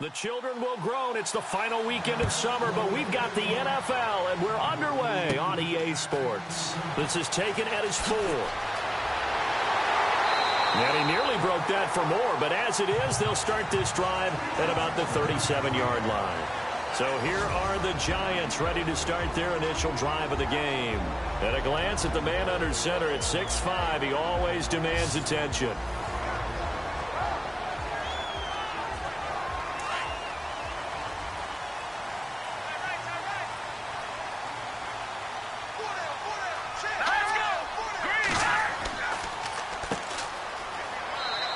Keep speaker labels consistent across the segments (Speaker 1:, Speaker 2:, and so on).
Speaker 1: The children will groan. It's the final weekend of summer, but we've got the NFL, and we're underway on EA Sports. This is taken at his 4. And he nearly broke that for more, but as it is, they'll start this drive at about the 37-yard line. So here are the Giants ready to start their initial drive of the game. At a glance at the man under center at 6'5", he always demands attention.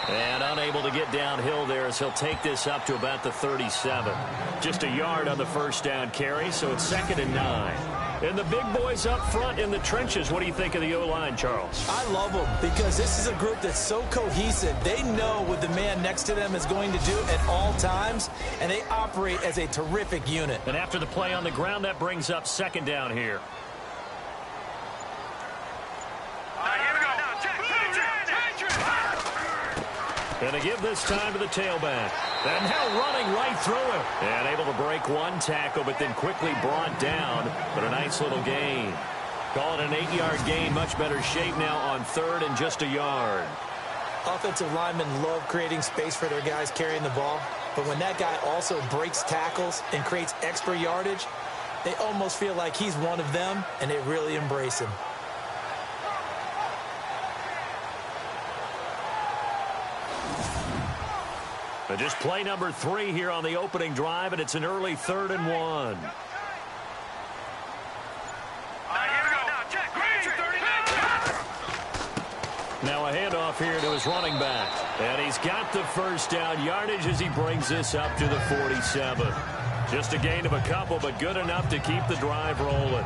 Speaker 1: And unable to get downhill there as he'll take this up to about the 37. Just a yard on the first down carry, so it's 2nd and 9. And the big boys up front in the trenches. What do you think of the O-line, Charles?
Speaker 2: I love them because this is a group that's so cohesive. They know what the man next to them is going to do at all times, and they operate as a terrific unit.
Speaker 1: And after the play on the ground, that brings up 2nd down here. And to give this time to the tailback. And now running right through him. And able to break one tackle, but then quickly brought down. But a nice little gain. Call it an 8-yard gain. Much better shape now on 3rd and just a yard.
Speaker 2: Offensive linemen love creating space for their guys carrying the ball. But when that guy also breaks tackles and creates extra yardage, they almost feel like he's one of them, and they really embrace him.
Speaker 1: But just play number 3 here on the opening drive, and it's an early 3rd and 1. Now a handoff here to his running back. And he's got the first down yardage as he brings this up to the 47. Just a gain of a couple, but good enough to keep the drive rolling.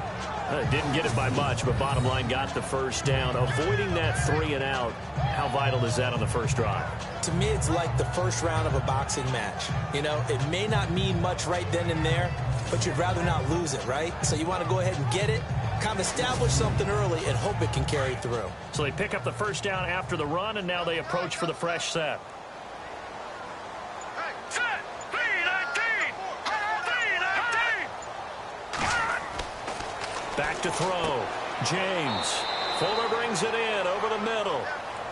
Speaker 1: Didn't get it by much, but bottom line got the first down. Avoiding that 3 and out, how vital is that on the first drive?
Speaker 2: To me, it's like the first round of a boxing match. You know, it may not mean much right then and there, but you'd rather not lose it, right? So you want to go ahead and get it, kind of establish something early, and hope it can carry through.
Speaker 1: So they pick up the first down after the run, and now they approach for the fresh set. Back to throw. James. Fuller brings it in over the middle.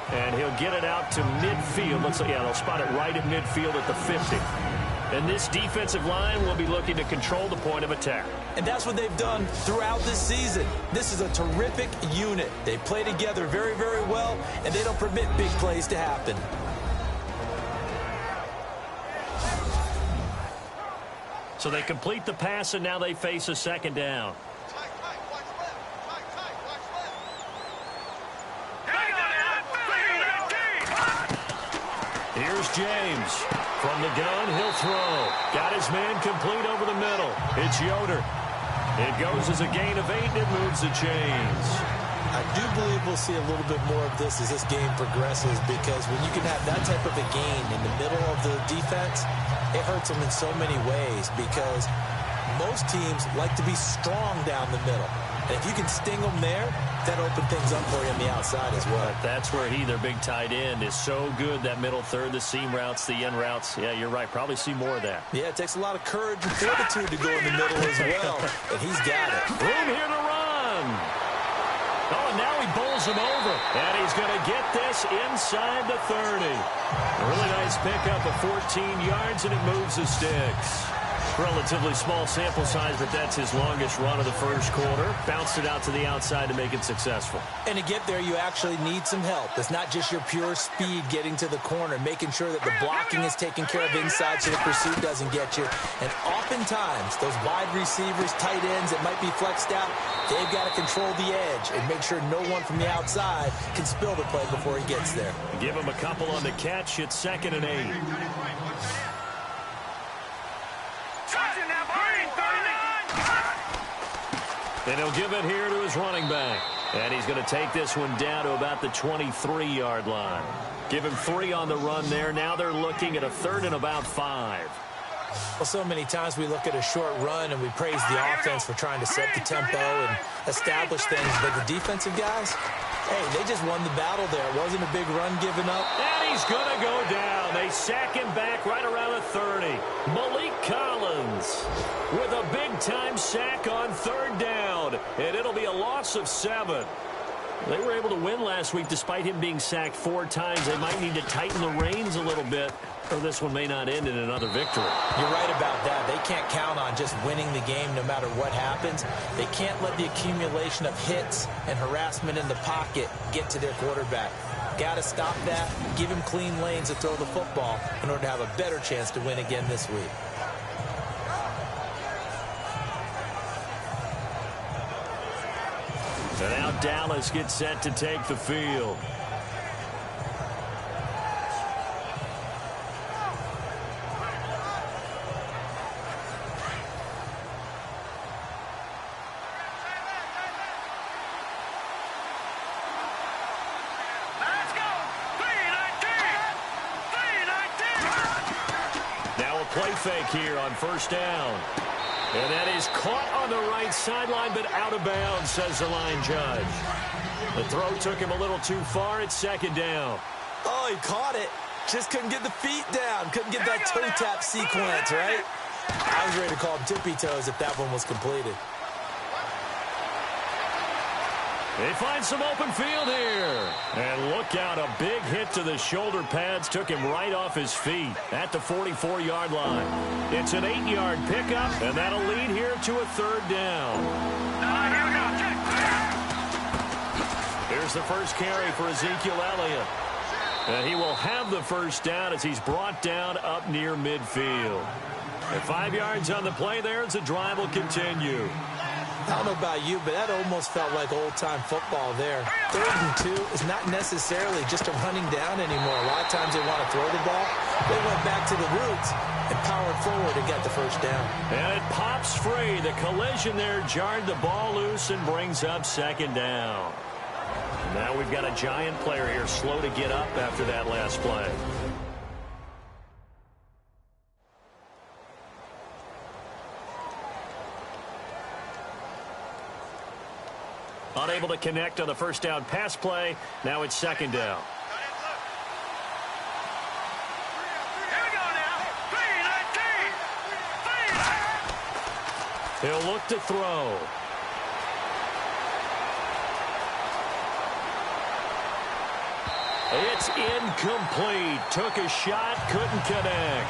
Speaker 1: And he'll get it out to midfield. Looks like, yeah, they'll spot it right at midfield at the 50. And this defensive line will be looking to control the point of attack.
Speaker 2: And that's what they've done throughout this season. This is a terrific unit. They play together very, very well, and they don't permit big plays to happen.
Speaker 1: So they complete the pass, and now they face a 2nd down. Here's James. From the gun, he'll throw. Got his man complete over the middle. It's Yoder. It goes as a gain of 8, and it moves the chains.
Speaker 2: I do believe we'll see a little bit more of this as this game progresses, because when you can have that type of a gain in the middle of the defense, it hurts them in so many ways, because most teams like to be strong down the middle. And if you can sting them there, that opens things up for you on the outside as well.
Speaker 1: But that's where he, their big tight end, is so good, that middle third, the seam routes, the end routes. Yeah, you're right. Probably see more of that.
Speaker 2: Yeah, it takes a lot of courage and fortitude to go in the middle as well. And he's got it.
Speaker 1: Room here to run. Oh, and now he bowls him over. And he's going to get this inside the 30. A really nice pickup of 14 yards, and it moves the sticks. Relatively small sample size, but that's his longest run of the first quarter. Bounced it out to the outside to make it successful.
Speaker 2: And to get there, you actually need some help. It's not just your pure speed getting to the corner, making sure that the blocking is taken care of inside so the pursuit doesn't get you. And oftentimes, those wide receivers, tight ends that might be flexed out, they've got to control the edge and make sure no one from the outside can spill the play before he gets there.
Speaker 1: Give him a couple on the catch. It's 2nd and 8. And he'll give it here to his running back. And he's going to take this one down to about the 23-yard line. Give him 3 on the run there. Now they're looking at a 3rd and about 5.
Speaker 2: Well, so many times we look at a short run and we praise the offense for trying to set the tempo and establish things. But the defensive guys, Hey, they just won the battle there. It wasn't a big run given up.
Speaker 1: And he's going to go down. They sack him back right around the 30. Malik Collins with a big-time sack on third down. And it'll be a loss of 7. They were able to win last week despite him being sacked 4 times. They might need to tighten the reins a little bit, or this one may not end in another victory.
Speaker 2: You're right about that. They can't count on just winning the game no matter what happens. They can't let the accumulation of hits and harassment in the pocket get to their quarterback. Got to stop that, give him clean lanes to throw the football in order to have a better chance to win again this week.
Speaker 1: And now Dallas gets set to take the field. Now a play fake here on first down. And that is caught on the right sideline, but out of bounds, says the line judge. The throw took him a little too far. It's second down.
Speaker 2: Oh, he caught it. Just couldn't get the feet down. Couldn't get that toe tap sequence, right? I was ready to call him tippy toes if that one was completed.
Speaker 1: They find some open field here. And look out, a big hit to the shoulder pads took him right off his feet at the 44-yard line. It's an 8-yard pickup, and that'll lead here to a third down. Here's the first carry for Ezekiel Elliott. And he will have the first down as he's brought down up near midfield. And 5 yards on the play there as the drive will continue.
Speaker 2: I don't know about you, but that almost felt like old-time football there. 3rd and 2 is not necessarily just a running down anymore. A lot of times they want to throw the ball. They went back to the roots and powered forward and got the first down.
Speaker 1: And it pops free. The collision there jarred the ball loose and brings up second down. Now we've got a giant player here slow to get up after that last play. Unable to connect on the first down pass play. Now it's second down. He'll look to throw. It's incomplete. Took a shot, couldn't connect.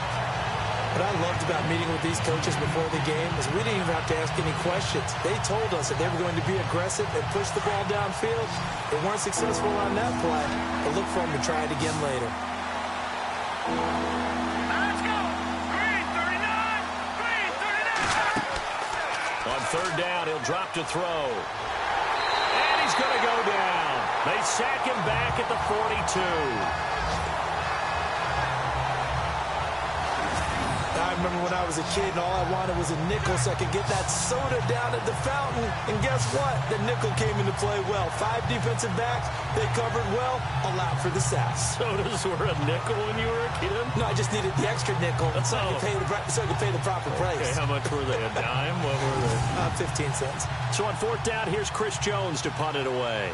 Speaker 2: What I loved about meeting with these coaches before the game is we didn't even have to ask any questions. They told us that they were going to be aggressive and push the ball downfield. They weren't successful on that play, but look for them to try it again later.
Speaker 3: Let's go. Green 39. Green 39.
Speaker 1: On third down, he'll drop to throw. And he's going to go down. They sack him back at the 42.
Speaker 2: I remember when I was a kid and all I wanted was a nickel so I could get that soda down at the fountain. And guess what? The nickel came into play well. 5 defensive backs, they covered well, allowed for the sack.
Speaker 1: Sodas were a nickel when you were a kid?
Speaker 2: No, I just needed the extra nickel so I could pay the proper price.
Speaker 1: Okay, how much were they? A dime? What were they?
Speaker 2: 15 cents.
Speaker 1: So on fourth down, here's Chris Jones to punt it away.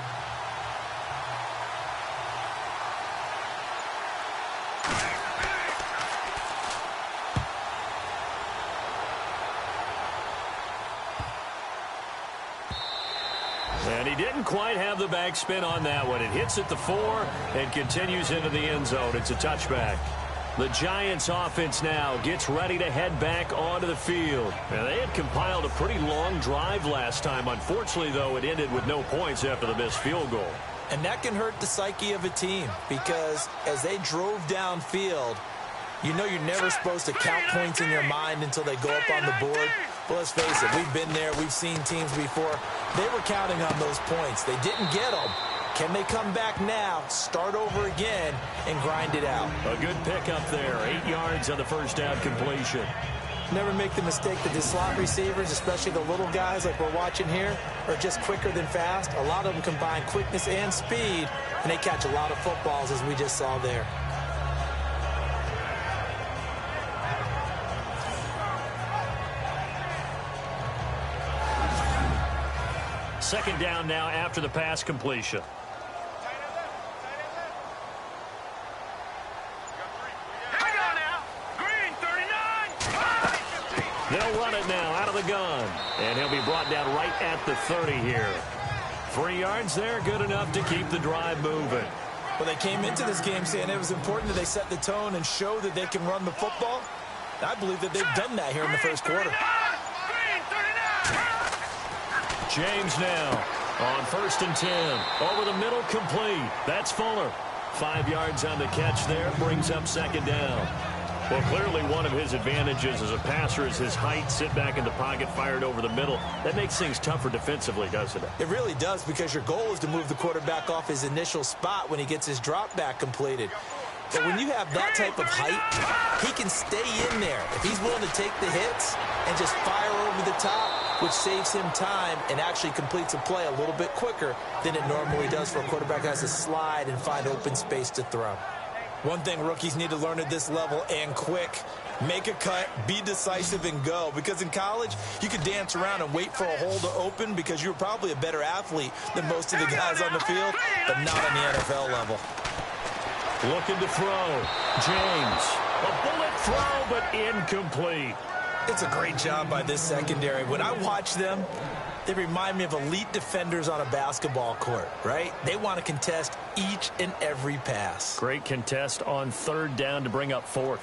Speaker 1: And he didn't quite have the backspin on that one. It hits at the 4 and continues into the end zone. It's a touchback. The Giants offense now gets ready to head back onto the field. And they had compiled a pretty long drive last time. Unfortunately, though, it ended with no points after the missed field goal.
Speaker 2: And that can hurt the psyche of a team because as they drove downfield, you know you're never supposed to count points in your mind until they go up on the board. But let's face it, we've been there. We've seen teams before. They were counting on those points. They didn't get them. Can they come back now, start over again, and grind it out?
Speaker 1: A good pickup there. 8 yards on the first down completion.
Speaker 2: Never make the mistake that the slot receivers, especially the little guys like we're watching here, are just quicker than fast. A lot of them combine quickness and speed, and they catch a lot of footballs, as we just saw there.
Speaker 1: Second down now after the pass completion. They'll run it now out of the gun. And he'll be brought down right at the 30 here. 3 yards there, good enough to keep the drive moving.
Speaker 2: Well, they came into this game saying it was important that they set the tone and show that they can run the football. I believe that they've done that here in the first quarter.
Speaker 1: James now on 1st and 10. Over the middle, complete. That's Fuller. 5 yards on the catch there, brings up 2nd down. Well, clearly one of his advantages as a passer is his height. Sit back in the pocket, fired over the middle. That makes things tougher defensively, doesn't it?
Speaker 2: It really does, because your goal is to move the quarterback off his initial spot when he gets his drop back completed. But when you have that type of height, he can stay in there. If he's willing to take the hits and just fire over the top, which saves him time and actually completes a play a little bit quicker than it normally does for a quarterback who has to slide and find open space to throw. One thing rookies need to learn at this level, and quick: make a cut, be decisive, and go. Because in college, you could dance around and wait for a hole to open because you're probably a better athlete than most of the guys on the field, but not on the NFL level.
Speaker 1: Looking to throw. James. A bullet throw, but incomplete.
Speaker 2: It's a great job by this secondary. When I watch them, they remind me of elite defenders on a basketball court, right? They want to contest each and every pass.
Speaker 1: Great contest on 3rd down to bring up 4th.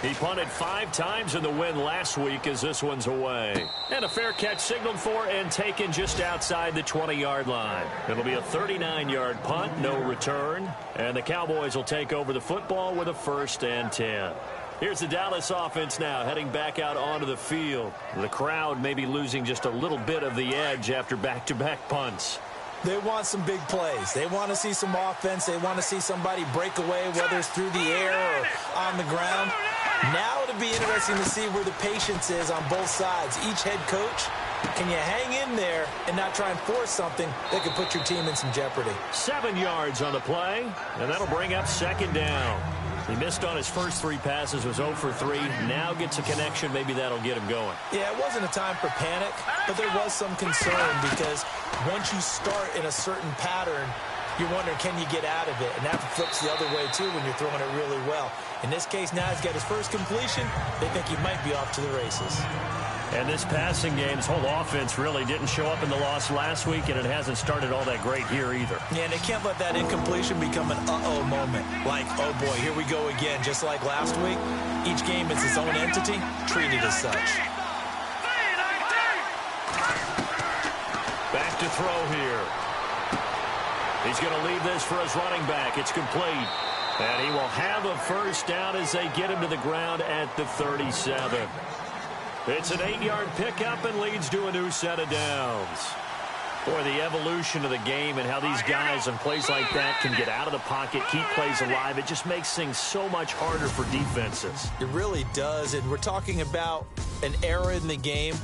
Speaker 1: He punted 5 times in the win last week as this one's away. And a fair catch signaled for and taken just outside the 20-yard line. It'll be a 39-yard punt, no return. And the Cowboys will take over the football with a 1st and 10. Here's the Dallas offense now heading back out onto the field. The crowd may be losing just a little bit of the edge after back-to-back punts.
Speaker 2: They want some big plays. They want to see some offense. They want to see somebody break away, whether it's through the air or on the ground. Now it'll be interesting to see where the patience is on both sides. Each head coach, can you hang in there and not try and force something that could put your team in some jeopardy?
Speaker 1: 7 yards on the play, and that'll bring up 2nd down. He missed on his first 3 passes, was 0 for 3. Now gets a connection. Maybe that'll get him going.
Speaker 2: Yeah, it wasn't a time for panic, but there was some concern because once you start in a certain pattern, you're wondering, can you get out of it? And that flips the other way, too, when you're throwing it really well. In this case, now he's got his first completion. They think he might be off to the races.
Speaker 1: And this passing game, his whole offense really didn't show up in the loss last week, and it hasn't started all that great here either.
Speaker 2: Yeah, and they can't let that incompletion become an uh-oh moment. Like, oh, boy, here we go again. Just like last week, each game is its own entity, treated as such.
Speaker 1: Back to throw here. He's going to leave this for his running back. It's complete. And he will have a 1st down as they get him to the ground at the 37. It's an 8-yard pickup and leads to a new set of downs. Boy, the evolution of the game and how these guys in plays like that can get out of the pocket, keep plays alive, it just makes things so much harder for defenses.
Speaker 2: It really does, and we're talking about an era in the game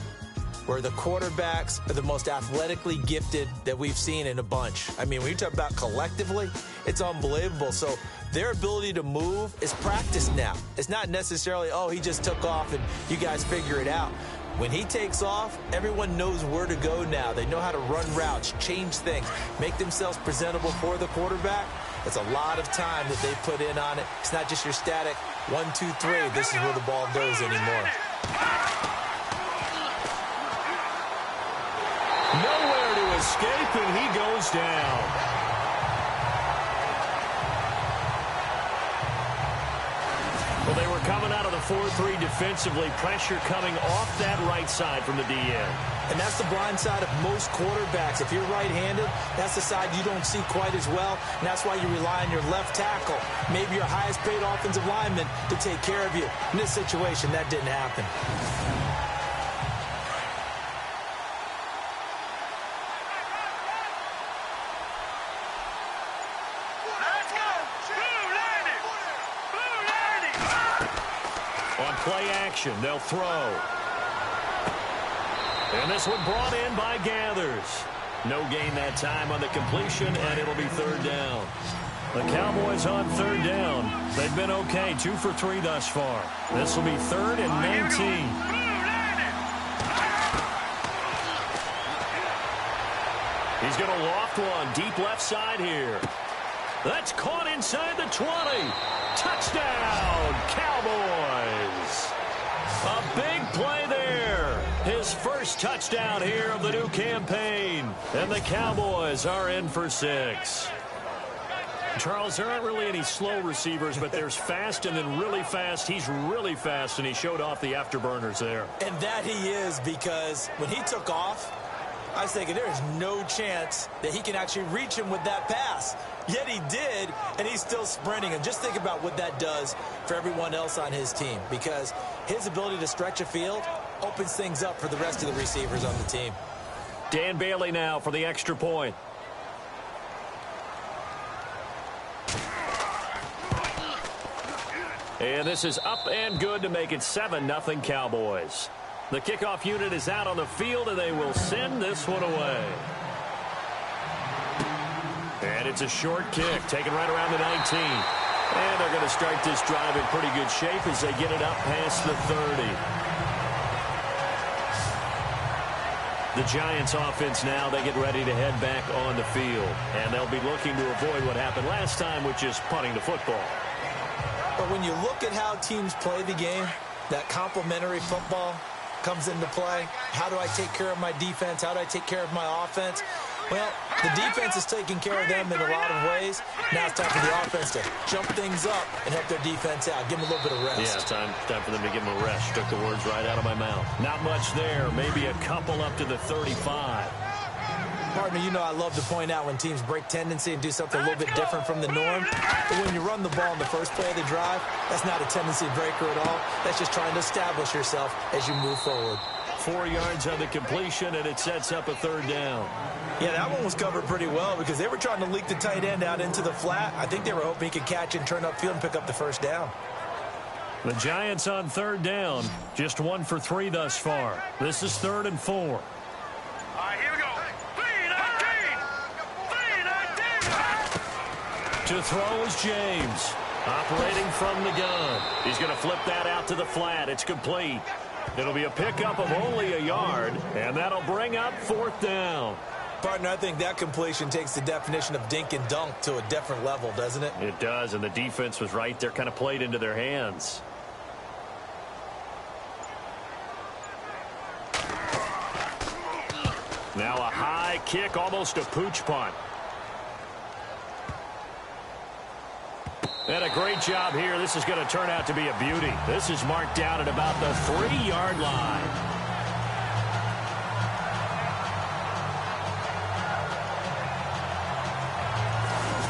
Speaker 2: where the quarterbacks are the most athletically gifted that we've seen in a bunch. I mean, when you talk about collectively, it's unbelievable. So their ability to move is practiced now. It's not necessarily, oh, he just took off and you guys figure it out. When he takes off, everyone knows where to go now. They know how to run routes, change things, make themselves presentable for the quarterback. It's a lot of time that they put in on it. It's not just your static 1, 2, 3. This is where the ball goes anymore.
Speaker 1: Nowhere to escape, and he goes down. Well, they were coming out of the 4-3 defensively. Pressure coming off that right side from the DN.
Speaker 2: And that's the blind side of most quarterbacks. If you're right-handed, that's the side you don't see quite as well. And that's why you rely on your left tackle, maybe your highest-paid offensive lineman, to take care of you. In this situation, that didn't happen.
Speaker 1: Play action, they'll throw. And this one brought in by Gathers. No gain that time on the completion, and it'll be 3rd down. The Cowboys on 3rd down. They've been okay, 2 for 3 thus far. This will be 3rd and 19. He's going to loft one deep left side here. That's caught inside the 20. Touchdown, Cowboys. A big play there. His first touchdown here of the new campaign. And the Cowboys are in for 6. Charles, there aren't really any slow receivers, but there's fast and then really fast. He's really fast, and he showed off the afterburners there.
Speaker 2: And that he is, because when he took off, I was thinking there is no chance that he can actually reach him with that pass. Yet he did, and he's still sprinting. And just think about what that does for everyone else on his team, because his ability to stretch a field opens things up for the rest of the receivers on the team.
Speaker 1: Dan Bailey now for the extra point. And this is up and good to make it 7-0 Cowboys. The kickoff unit is out on the field, and they will send this one away. And it's a short kick, taken right around the 19. And they're going to start this drive in pretty good shape as they get it up past the 30. The Giants offense now, they get ready to head back on the field. And they'll be looking to avoid what happened last time, which is punting the football.
Speaker 2: But when you look at how teams play the game, that complementary football comes into play. How do I take care of my defense? How do I take care of my offense? Well, the defense is taking care of them in a lot of ways. Now it's time for the offense to jump things up and help their defense out. Give them a little bit of rest.
Speaker 1: Yeah, time for them to give them a rest. Took the words right out of my mouth. Not much there. Maybe a couple up to the 35.
Speaker 2: Partner, you know I love to point out when teams break tendency and do something a little bit different from the norm. But when you run the ball in the first play of the drive, that's not a tendency breaker at all. That's just trying to establish yourself as you move forward.
Speaker 1: 4 yards on the completion, and it sets up a third down.
Speaker 2: Yeah, that one was covered pretty well because they were trying to leak the tight end out into the flat. I think they were hoping he could catch and turn upfield and pick up the first down.
Speaker 1: The Giants on third down, just 1 for 3 thus far. This is 3rd and 4.
Speaker 3: All right, here we go. 3-19.
Speaker 1: To throw is James, operating from the gun. He's going to flip that out to the flat. It's complete. It'll be a pickup of only a yard, and that'll bring up 4th down.
Speaker 2: Partner, I think that completion takes the definition of dink and dunk to a different level, doesn't it?
Speaker 1: It does, and the defense was right there, kind of played into their hands. Now a high kick, almost a pooch punt. And a great job here. This is going to turn out to be a beauty. This is marked down at about the 3-yard line.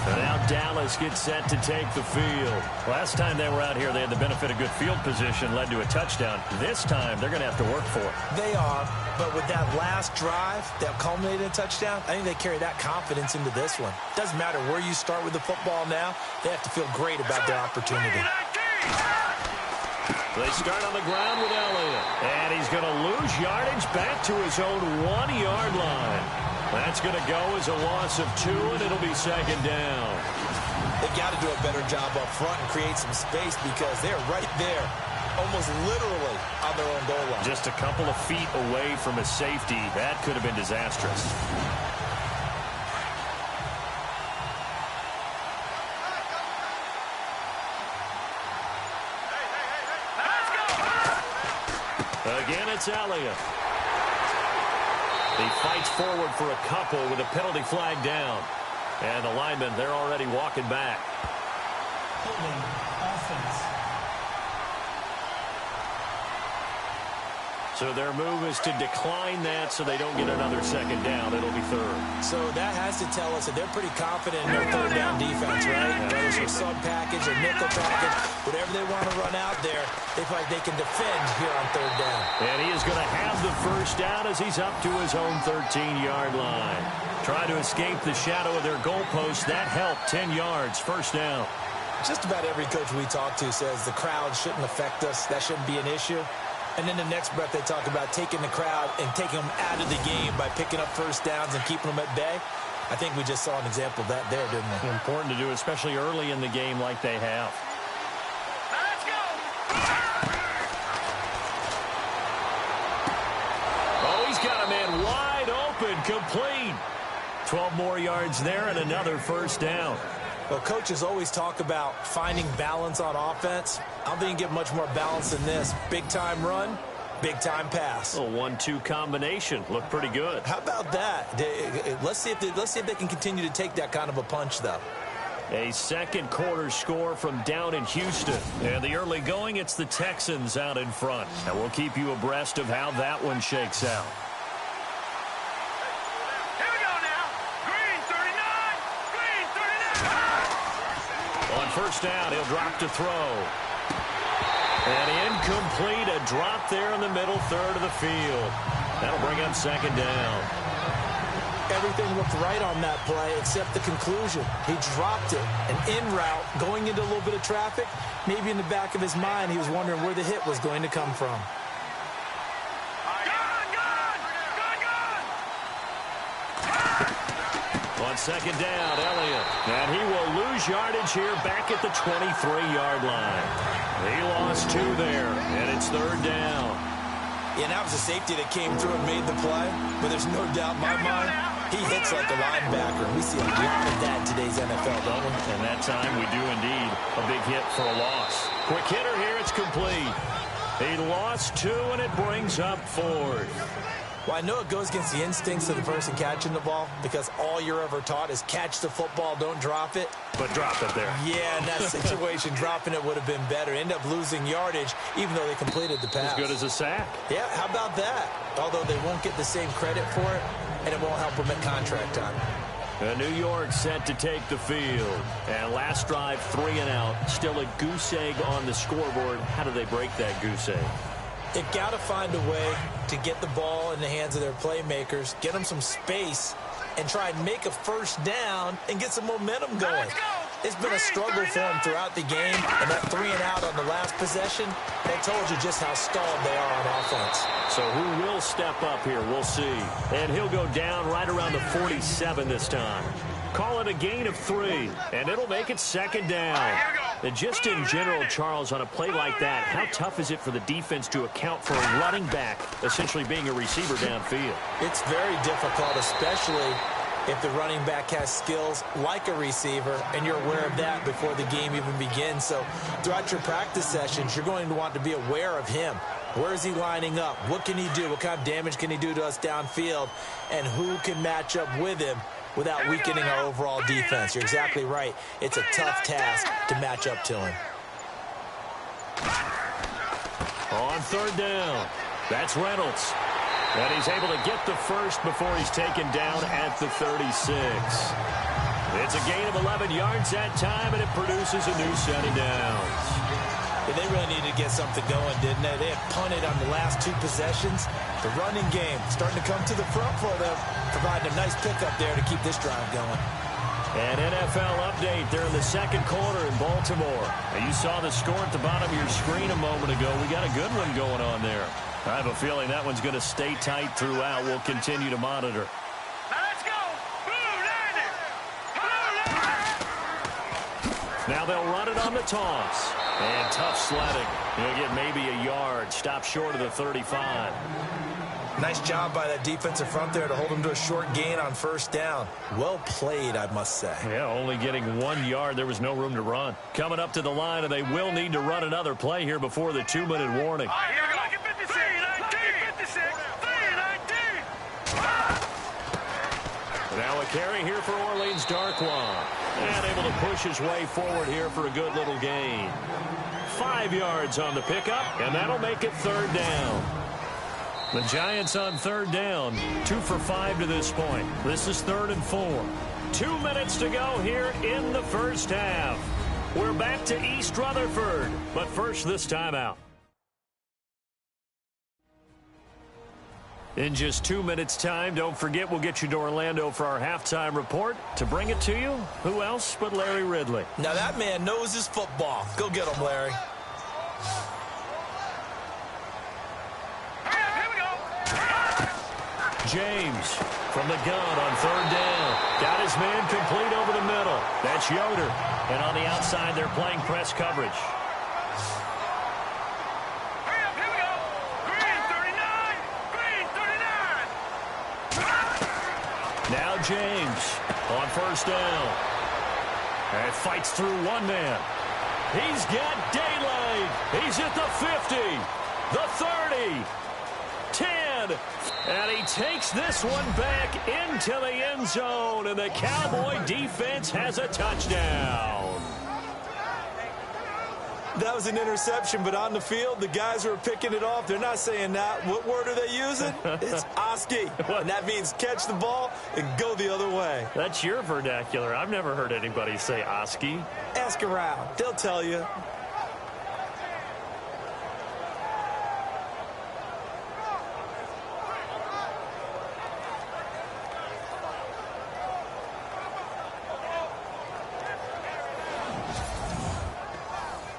Speaker 1: Now Dallas gets set to take the field. Last time they were out here, they had the benefit of good field position, led to a touchdown. This time, they're going to have to work for it.
Speaker 2: They are, but with that last drive that culminated in a touchdown, I think they carry that confidence into this one. Doesn't matter where you start with the football now, they have to feel great about their opportunity.
Speaker 1: They start on the ground with Elliott, and he's going to lose yardage back to his own 1-yard line. That's going to go as a loss of 2, and it'll be 2nd down.
Speaker 2: They've got to do a better job up front and create some space because they're right there, almost literally on their own goal line.
Speaker 1: Just a couple of feet away from a safety. That could have been disastrous. Again, it's Elliott. He fights forward for a couple with a penalty flag down. And the linemen, they're already walking back.
Speaker 4: Holding offense.
Speaker 1: So their move is to decline that so they don't get another 2nd down. It'll be 3rd.
Speaker 2: So that has to tell us that they're pretty confident in their 3rd down defense, right? Whether it's a sub package or nickel package, whatever they want to run out there, they feel like they can defend here on 3rd down.
Speaker 1: And he is going to have the first down as he's up to his own 13-yard line. Try to escape the shadow of their goalpost. That helped. 10 yards, first down.
Speaker 2: Just about every coach we talk to says the crowd shouldn't affect us. That shouldn't be an issue. And then the next breath they talk about taking the crowd and taking them out of the game by picking up first downs and keeping them at bay. I think we just saw an example of that there, didn't we?
Speaker 1: Important to do, especially early in the game like they have.
Speaker 3: Let's go.
Speaker 1: Oh, he's got a man wide open, complete. 12 more yards there and another first down.
Speaker 2: Well, coaches always talk about finding balance on offense. I don't think you get much more balance than this. Big-time run, big-time pass.
Speaker 1: A 1-2 combination. Looked pretty good.
Speaker 2: How about that? Let's see if they can continue to take that kind of a punch, though.
Speaker 1: A second quarter score from down in Houston. And the early going, it's the Texans out in front. And we'll keep you abreast of how that one shakes out.
Speaker 3: Here we go now. Green 39. Green 39.
Speaker 1: On first down, he'll drop to throw. And incomplete, a drop there in the middle third of the field. That'll bring up second down.
Speaker 2: Everything looked right on that play except the conclusion. He dropped it. An in route going into a little bit of traffic. Maybe in the back of his mind, he was wondering where the hit was going to come from.
Speaker 1: On second down, Elliott. And he will lose yardage here back at the 23-yard line. He lost 2 there, and it's third down.
Speaker 2: Yeah, that was a safety that came through and made the play. But there's no doubt in my mind, he hits like a linebacker. We see a lot of that in today's NFL, don't we?
Speaker 1: And that time we do indeed. A big hit for a loss. Quick hitter here, it's complete. He lost 2, and it brings up 4th.
Speaker 2: Well, I know it goes against the instincts of the person catching the ball because all you're ever taught is catch the football, don't drop it.
Speaker 1: But drop it there.
Speaker 2: Yeah, in that situation, dropping it would have been better. End up losing yardage, even though they completed the pass.
Speaker 1: As good as a sack.
Speaker 2: Yeah, how about that? Although they won't get the same credit for it, and it won't help them at contract time.
Speaker 1: New York set to take the field. And last drive, 3 and out. Still a goose egg on the scoreboard. How do they break that goose egg?
Speaker 2: They've got to find a way to get the ball in the hands of their playmakers, get them some space, and try and make a first down and get some momentum going. It's been a struggle for them throughout the game, and that 3 and out on the last possession, that told you just how stalled they are on offense.
Speaker 1: So who will step up here? We'll see. And he'll go down right around the 47 this time. Call it a gain of 3, and it'll make it second down. And just in general, Charles, on a play like that, how tough is it for the defense to account for a running back essentially being a receiver downfield?
Speaker 2: It's very difficult, especially if the running back has skills like a receiver, and you're aware of that before the game even begins. So throughout your practice sessions, you're going to want to be aware of him. Where is he lining up? What can he do? What kind of damage can he do to us downfield? And who can match up with him without weakening our overall defense? You're exactly right. It's a tough task to match up to him.
Speaker 1: On third down, that's Reynolds. And he's able to get the first before he's taken down at the 36. It's a gain of 11 yards that time, and it produces a new set of downs.
Speaker 2: Yeah, they really needed to get something going, didn't they? They had punted on the last 2 possessions. The running game starting to come to the front for them, providing a nice pickup there to keep this drive going.
Speaker 1: An NFL update there in the second quarter in Baltimore. Now, you saw the score at the bottom of your screen a moment ago. We got a good one going on there. I have a feeling that one's going to stay tight throughout. We'll continue to monitor.
Speaker 3: Now let's go. Blue Lightning. Blue Lightning.
Speaker 1: Now they'll run it on the toss. And tough sledding. He'll get maybe a yard. Stop short of the 35.
Speaker 2: Nice job by that defensive front there to hold him to a short gain on first down. Well played, I must say.
Speaker 1: Yeah, only getting 1 yard. There was no room to run. Coming up to the line, and they will need to run another play here before the 2-minute warning.
Speaker 3: All right, here we go. 56. 56. 3-19.
Speaker 1: Now a carry here for Orleans Darkwa. And able to push his way forward here for a good little gain. 5 yards on the pickup, and that'll make it third down. The Giants on third down, 2 for 5 to this point. This is 3rd and 4. 2 minutes to go here in the first half. We're back to East Rutherford, but first this timeout. In just 2 minutes' time, don't forget we'll get you to Orlando for our halftime report. To bring it to you, who else but Larry Ridley?
Speaker 2: Now that man knows his football. Go get him, Larry.
Speaker 1: James from the gun on third down. Got his man complete over the middle. That's Yoder. And on the outside, they're playing press coverage.
Speaker 3: Hurry up, here we go. Green 39. Green 39.
Speaker 1: Now James on first down. And fights through one man. He's got daylight. He's at the 50, the 30, 10. And he takes this one back into the end zone. And the Cowboy defense has a touchdown.
Speaker 2: That was an interception, but on the field, the guys who are picking it off, they're not saying that. What word are they using? It's Oski. And that means catch the ball and go the other way.
Speaker 1: That's your vernacular. I've never heard anybody say Oski.
Speaker 2: Ask around. They'll tell you.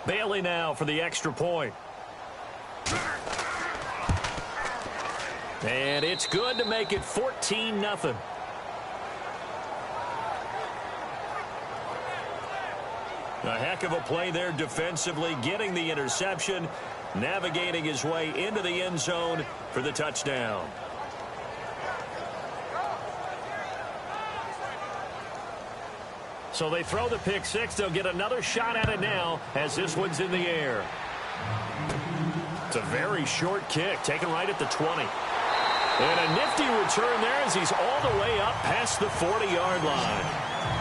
Speaker 1: Bailey now for the extra point. And it's good to make it 14-0. A heck of a play there defensively, getting the interception, navigating his way into the end zone for the touchdown. So they throw the pick six. They'll get another shot at it now as this one's in the air. It's a very short kick, taken right at the 20. And a nifty return there as he's all the way up past the 40-yard line.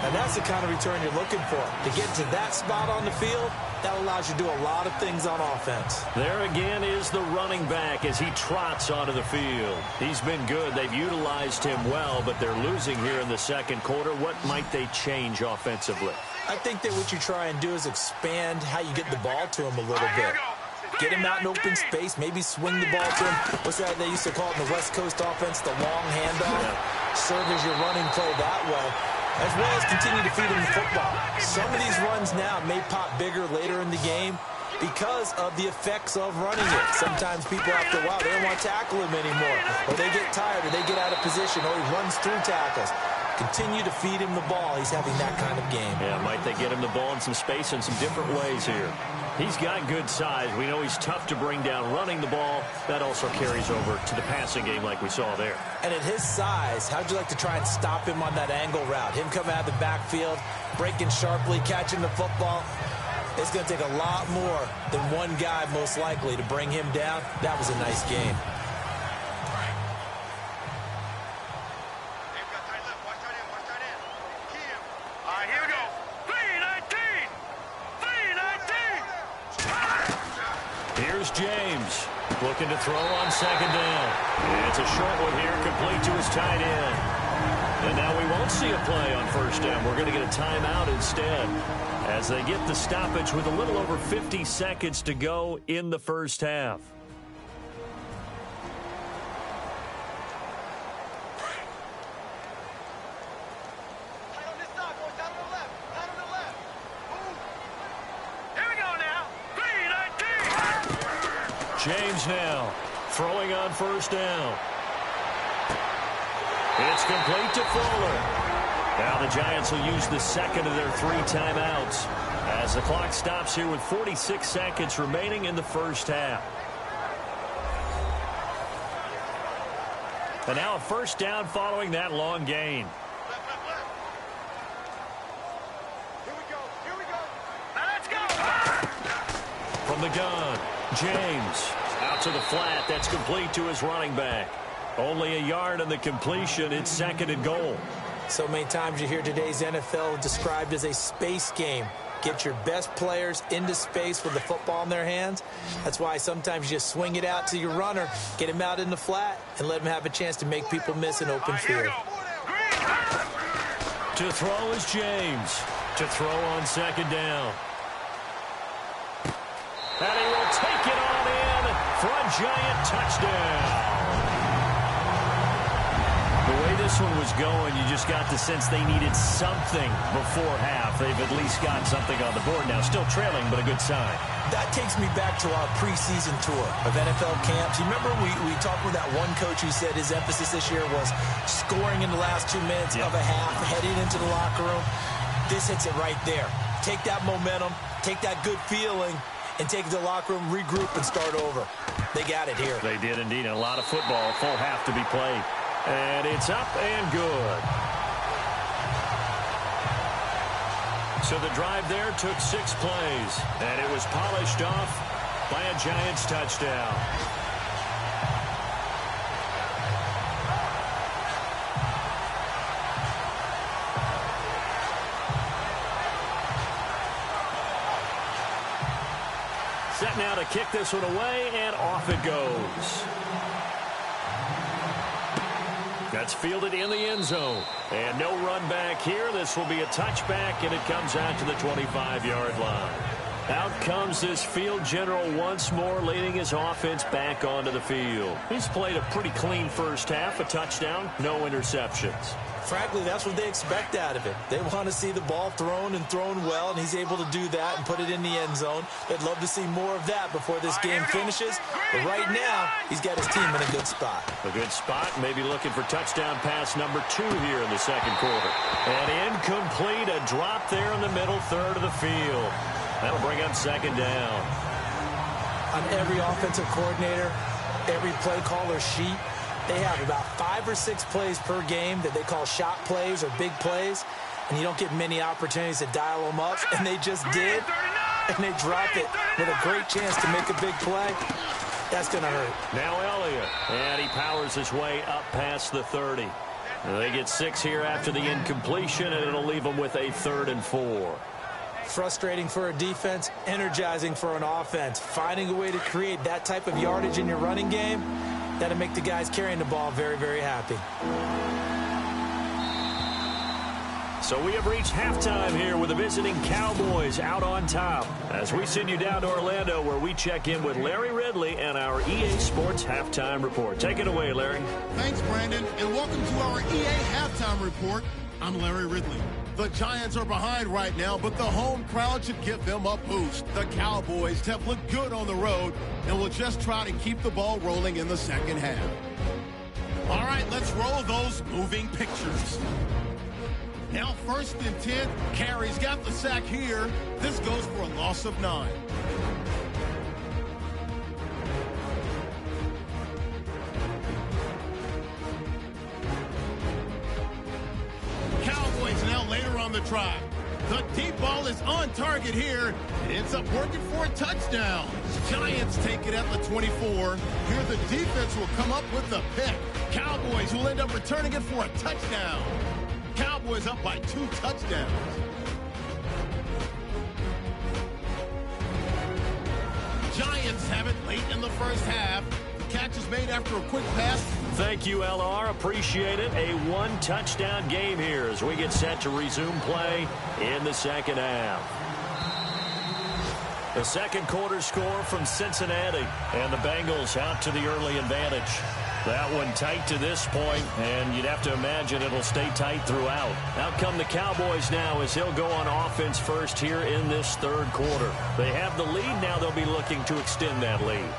Speaker 2: And that's the kind of return you're looking for. To get to that spot on the field, that allows you to do a lot of things on offense.
Speaker 1: There again is the running back as he trots onto the field. He's been good. They've utilized him well, but they're losing here in the second quarter. What might they change offensively?
Speaker 2: I think that what you try and do is expand how you get the ball to him a little bit. Get him out in open space, maybe swing the ball to him. What's that they used to call it in the West Coast offense, the long handoff?
Speaker 1: Yeah.
Speaker 2: Serve as your running play that way, as well as continue to feed him the football. Some of these runs now may pop bigger later in the game because of the effects of running it. Sometimes people after a while, they don't want to tackle him anymore, or they get tired, or they get out of position, or he runs through tackles. Continue to feed him the ball. He's having that kind of game.
Speaker 1: Yeah, might they get him the ball in some space in some different ways here. He's got good size. We know he's tough to bring down running the ball. That also carries over to the passing game like we saw there.
Speaker 2: And at his size, how'd you like to try and stop him on that angle route? Him coming out of the backfield, breaking sharply, catching the football. It's going to take a lot more than one guy, most likely, to bring him down. That was a nice game.
Speaker 1: Here's James looking to throw on second down. And it's a short one here, complete to his tight end. And now we won't see a play on first down. We're going to get a timeout instead as they get the stoppage with a little over 50 seconds to go in the first half. James now throwing on first down. It's complete to Fuller. Now the Giants will use the second of their 3 timeouts as the clock stops here with 46 seconds remaining in the first half. And now a first down following that long gain.
Speaker 3: Here we go. Now let's go.
Speaker 1: From the gun, James out to the flat. That's complete to his running back. Only a yard on the completion. It's second and goal.
Speaker 2: So many times you hear today's NFL described as a space game. Get your best players into space with the football in their hands. That's why sometimes you just swing it out to your runner, get him out in the flat, and let him have a chance to make people miss an open field.
Speaker 1: To throw is James. To throw on second down. And he will take it on in for a giant touchdown. The way this one was going, you just got the sense they needed something before half. They've at least got something on the board now. Still trailing, but a good sign.
Speaker 2: That takes me back to our preseason tour of NFL camps. You remember we talked with that one coach who said his emphasis this year was scoring in the last 2 minutes of a half, heading into the locker room. This hits it right there. Take that momentum, take that good feeling, and take it to the locker room, regroup, and start over. They got it here.
Speaker 1: They did indeed. A lot of football, full half to be played. And it's up and good. So the drive there took 6 plays, and it was polished off by a Giants touchdown. Set now to kick this one away, and off it goes. That's fielded in the end zone. And no run back here. This will be a touchback, and it comes out to the 25-yard line. Out comes this field general once more, leading his offense back onto the field. He's played a pretty clean first half, a touchdown, no interceptions.
Speaker 2: Frankly, that's what they expect out of him. They want to see the ball thrown and thrown well, and he's able to do that and put it in the end zone. They'd love to see more of that before this game finishes. But right now, he's got his team in a good spot.
Speaker 1: A good spot, maybe looking for touchdown pass number 2 here in the second quarter. And incomplete, a drop there in the middle third of the field. That'll bring up second down.
Speaker 2: On every offensive coordinator, every play caller sheet, they have about 5 or 6 plays per game that they call shot plays or big plays, and you don't get many opportunities to dial them up, and they just did, and they dropped it with a great chance to make a big play. That's going to hurt.
Speaker 1: Now Elliott, and he powers his way up past the 30. They get 6 here after the incompletion, and it'll leave them with a 3rd and 4.
Speaker 2: Frustrating for a defense, energizing for an offense. Finding a way to create that type of yardage in your running game, that'll make the guys carrying the ball very, very happy.
Speaker 1: So we have reached halftime here with the visiting Cowboys out on top. As we send you down to Orlando, where we check in with Larry Ridley and our EA Sports Halftime Report. Take it away, Larry.
Speaker 5: Thanks, Brandon, and welcome to our EA Halftime Report. I'm Larry Ridley. The Giants are behind right now, but the home crowd should give them a boost. The Cowboys have looked good on the road and will just try to keep the ball rolling in the second half. All right, let's roll those moving pictures. Now 1st and 10. Carey's got the sack here. This goes for a loss of 9. Cowboys now later on the drive. The deep ball is on target here. It ends up working for a touchdown. Giants take it at the 24. Here the defense will come up with the pick. Cowboys will end up returning it for a touchdown. Cowboys up by 2 touchdowns. Giants have it late in the first half. The catch is made after a quick pass.
Speaker 1: Thank you, LR. Appreciate it. A 1-touchdown game here as we get set to resume play in the second half. The second quarter score from Cincinnati, and the Bengals out to the early advantage. That one tight to this point, and you'd have to imagine it'll stay tight throughout. Out come the Cowboys now as he'll go on offense first here in this third quarter. They have the lead. Now they'll be looking to extend that lead.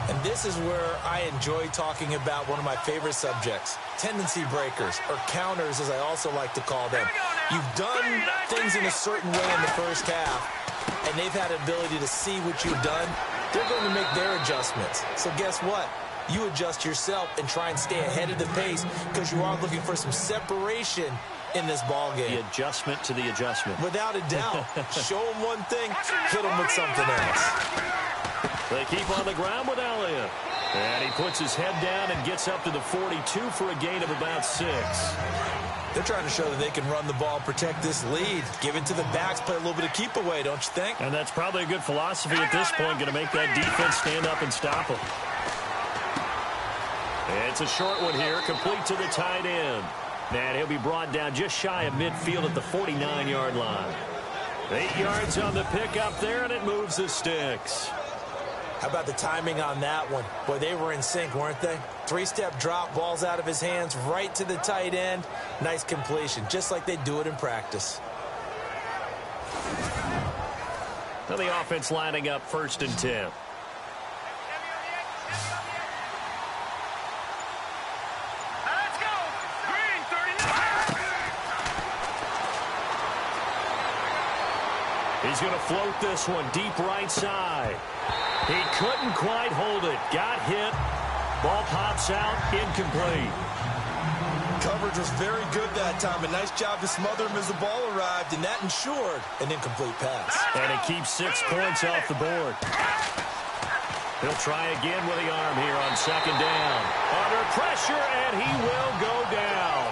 Speaker 2: And this is where I enjoy talking about one of my favorite subjects, tendency breakers, or counters as I also like to call them. You've done things in a certain way in the first half, and they've had an ability to see what you've done. They're going to make their adjustments. So guess what? You adjust yourself and try and stay ahead of the pace because you are looking for some separation in this ball game.
Speaker 1: The adjustment to the adjustment.
Speaker 2: Without a doubt. Show them one thing, hit them with something else.
Speaker 1: They keep on the ground with Elliott. And he puts his head down and gets up to the 42 for a gain of about 6.
Speaker 2: They're trying to show that they can run the ball, protect this lead, give it to the backs, play a little bit of keep away, don't you think?
Speaker 1: And that's probably a good philosophy at this point, going to make that defense stand up and stop them. It's a short one here, complete to the tight end. And he'll be brought down just shy of midfield at the 49-yard line. 8 yards on the pickup there, and it moves the sticks.
Speaker 2: How about the timing on that one? Boy, they were in sync, weren't they? 3-step drop, ball's out of his hands, right to the tight end. Nice completion, just like they do it in practice.
Speaker 1: Now the offense lining up 1st and 10.
Speaker 3: Let's go. Green 39.
Speaker 1: He's going to float this one deep right side. He couldn't quite hold it. Got hit. Ball pops out. Incomplete.
Speaker 2: Covered coverage was very good that time. A nice job to smother him as the ball arrived, and that ensured an incomplete pass.
Speaker 1: And it keeps 6 points off the board. He'll try again with the arm here on second down. Under pressure, and he will go down.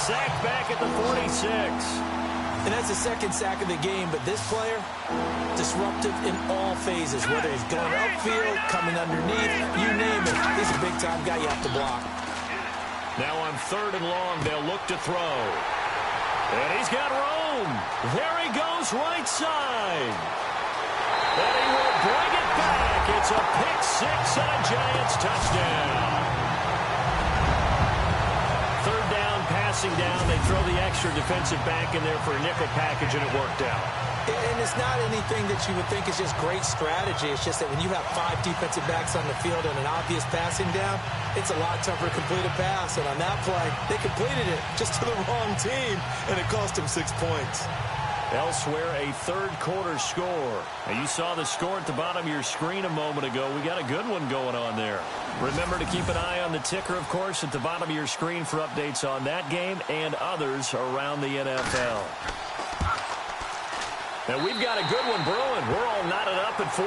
Speaker 1: Sacked back at the 46.
Speaker 2: And that's the second sack of the game, but this player, disruptive in all phases, whether he's going upfield, coming underneath, you name it. He's a big-time guy you have to block.
Speaker 1: Now on 3rd and long, they'll look to throw. And he's got room. There he goes, right side. And he will bring it back. It's a pick 6 and a Giants touchdown. 3rd down, passing down. They throw the extra defensive back in there for a nickel package, and it worked out.
Speaker 2: And it's not anything that you would think is just great strategy. It's just that when you have 5 defensive backs on the field and an obvious passing down, it's a lot tougher to complete a pass. And on that play, they completed it just to the wrong team, and it cost them 6 points.
Speaker 1: Elsewhere, a 3rd quarter score. Now, you saw the score at the bottom of your screen a moment ago. We got a good one going on there. Remember to keep an eye on the ticker, of course, at the bottom of your screen for updates on that game and others around the NFL. Now, we've got a good one brewing. We're all knotted up at 14.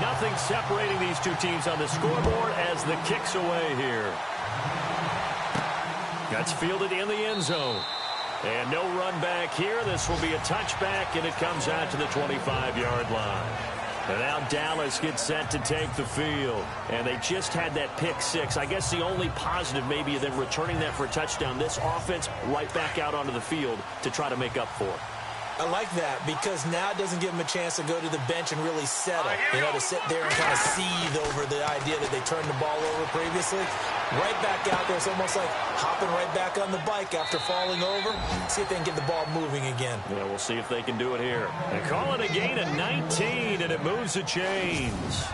Speaker 1: Nothing separating these two teams on the scoreboard as the kick's away here. That's fielded in the end zone. And no run back here. This will be a touchback, and it comes out to the 25-yard line. And now Dallas gets set to take the field. And they just had that pick 6. I guess the only positive maybe of them returning that for a touchdown. This offense right back out onto the field to try to make up for it.
Speaker 2: I like that because now it doesn't give them a chance to go to the bench and really settle. You know, to sit there and kind of seethe over the idea that they turned the ball over previously. Right back out there. It's almost like hopping right back on the bike after falling over. See if they can get the ball moving again.
Speaker 1: Yeah, we'll see if they can do it here. They call it a gain of 19, and it moves the chains.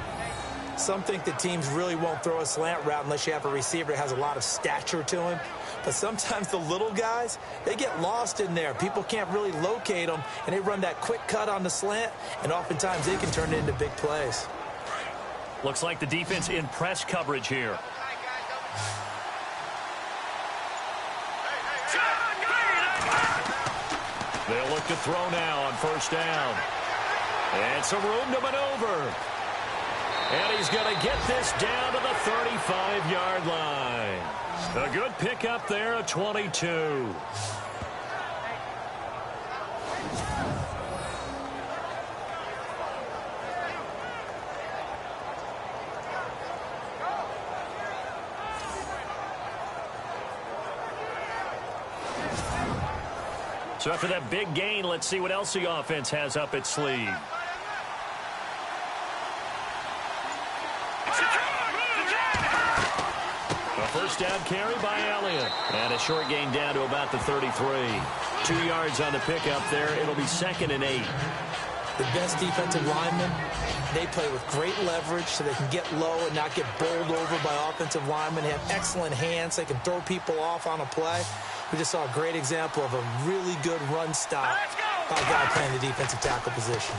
Speaker 2: Some think that teams really won't throw a slant route unless you have a receiver that has a lot of stature to him. But sometimes the little guys, they get lost in there. People can't really locate them, and they run that quick cut on the slant, and oftentimes they can turn it into big plays.
Speaker 1: Looks like the defense in press coverage here. They'll look to throw now on 1st down. And some room to maneuver. And he's going to get this down to the 35-yard line. A good pickup there at 22. So after that big gain, let's see what else the offense has up its sleeve. A 1st down carry by Elliott. And a short gain down to about the 33. 2 yards on the pickup there. It'll be 2nd and 8.
Speaker 2: The best defensive linemen, they play with great leverage so they can get low and not get bowled over by offensive linemen. They have excellent hands. They can throw people off on a play. We just saw a great example of a really good run stop by a guy playing the defensive tackle position.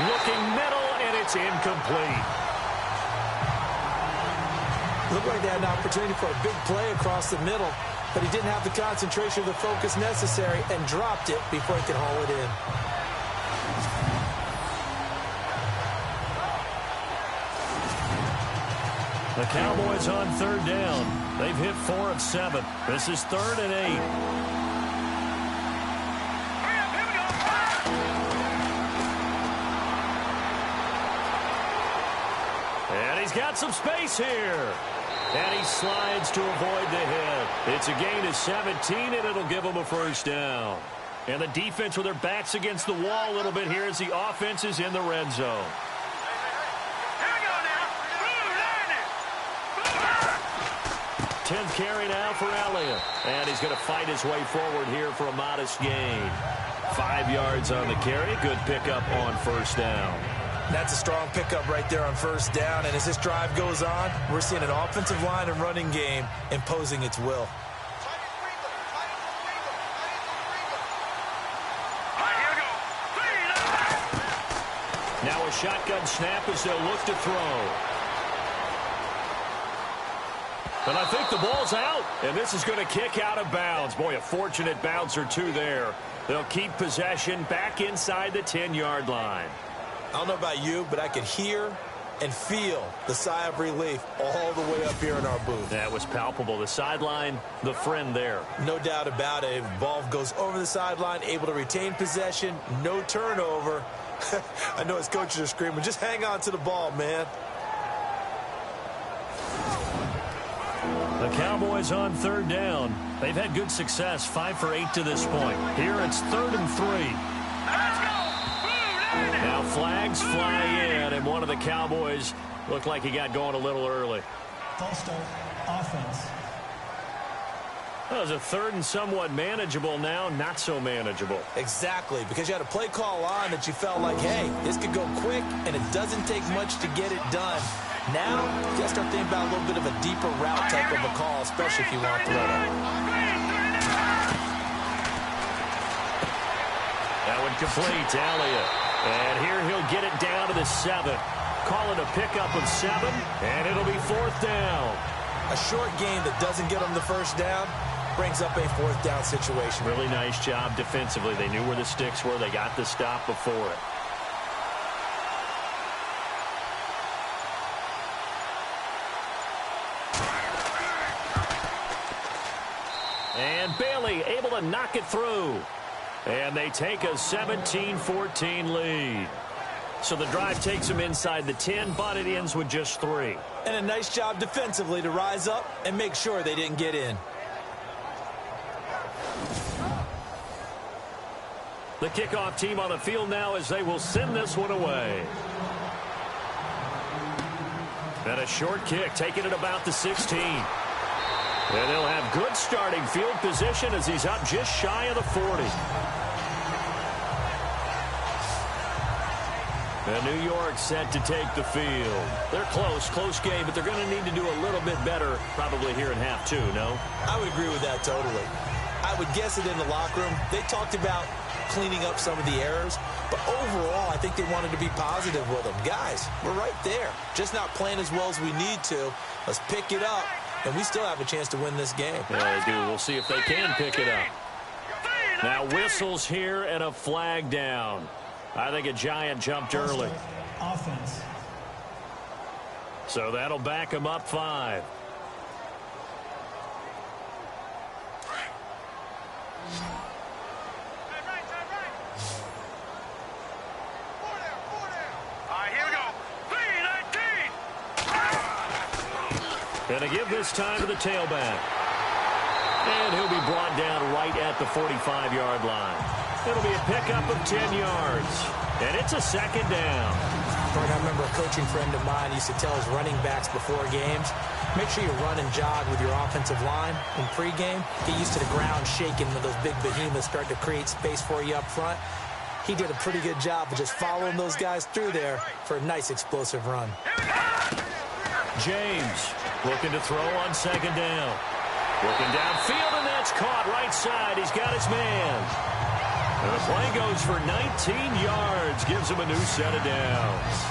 Speaker 1: Looking middle, and it's incomplete.
Speaker 2: Looked like they had an opportunity for a big play across the middle, but he didn't have the concentration or the focus necessary and dropped it before he could haul it in.
Speaker 1: The Cowboys on 3rd down. They've hit 4 of 7. This is 3rd and 8. And he's got some space here. And he slides to avoid the hit. It's a gain of 17, and it'll give him a 1st down. And the defense with their backs against the wall a little bit here as the offense is in the red zone. 10th carry now for Elliott. And he's going to fight his way forward here for a modest gain. 5 yards on the carry. Good pickup on 1st down.
Speaker 2: That's a strong pickup right there on 1st down. And as this drive goes on, we're seeing an offensive line and running game imposing its will.
Speaker 1: Now a shotgun snap as they'll look to throw. And I think the ball's out. And this is going to kick out of bounds. Boy, a fortunate bounce or two there. They'll keep possession back inside the 10-yard line.
Speaker 2: I don't know about you, but I could hear and feel the sigh of relief all the way up here in our booth.
Speaker 1: That was palpable. The sideline, the friend there.
Speaker 2: No doubt about it. Ball goes over the sideline, able to retain possession, no turnover. I know his coaches are screaming, just hang on to the ball, man.
Speaker 1: The Cowboys on third down. They've had good success, 5 for 8 to this point. Here it's 3rd and 3. Now flags fly in, and one of the Cowboys looked like he got going a little early.
Speaker 4: False start, offense.
Speaker 1: That was a 3rd and somewhat manageable, now not so manageable.
Speaker 2: Exactly, because you had a play call on that you felt like, hey, this could go quick, and it doesn't take much to get it done. Now, you got to start thinking about a little bit of a deeper route type of a call, especially if you want to throw it.
Speaker 1: That one complete to Elliott. And here he'll get it down to the 7. Call it a pickup of 7, and it'll be 4th down.
Speaker 2: A short game that doesn't get them the first down brings up a 4th down situation.
Speaker 1: Really nice job defensively. They knew where the sticks were. They got the stop before it. And Bailey able to knock it through. And they take a 17-14 lead. So the drive takes them inside the 10, but it ends with just 3.
Speaker 2: And a nice job defensively to rise up and make sure they didn't get in.
Speaker 1: The kickoff team on the field now as they will send this one away. And a short kick, taking it about the 16. And they'll have good starting field position as he's up just shy of the 40. And New York set to take the field. They're close game, but they're going to need to do a little bit better probably here in half 2, no?
Speaker 2: I would agree with that totally. I would guess it in the locker room. They talked about cleaning up some of the errors, but overall, I think they wanted to be positive with them. Guys, we're right there. Just not playing as well as we need to. Let's pick it up, and we still have a chance to win this game.
Speaker 1: Yeah, they do. We'll see if they can pick it up. Now whistles here and a flag down. I think a Giant jumped early.
Speaker 4: Offense.
Speaker 1: So that'll back him up 5. And to give this time to the tailback. And he'll be brought down right at the 45-yard line. It'll be a pickup of 10 yards. And it's a 2nd down.
Speaker 2: I remember a coaching friend of mine used to tell his running backs before games, make sure you run and jog with your offensive line in pregame. Get used to the ground shaking when those big behemoths start to create space for you up front. He did a pretty good job of just following those guys through there for a nice explosive run.
Speaker 1: James looking to throw on 2nd down. Looking downfield, and that's caught right side. He's got his man. And the play goes for 19 yards. Gives him a new set of downs.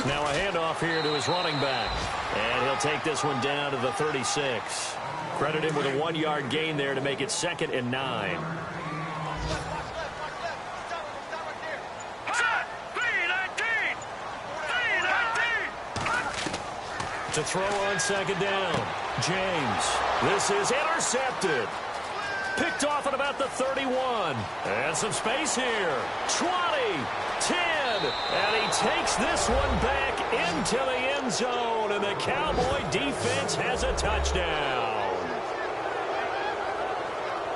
Speaker 1: Now a handoff here to his running back. And he'll take this one down to the 36. Credit him with a 1-yard gain there to make it 2nd and 9. To throw on 2nd down. James. This is intercepted. Picked off at about the 31. And some space here. 20, 10. And he takes this one back into the end zone. And the Cowboy defense has a touchdown.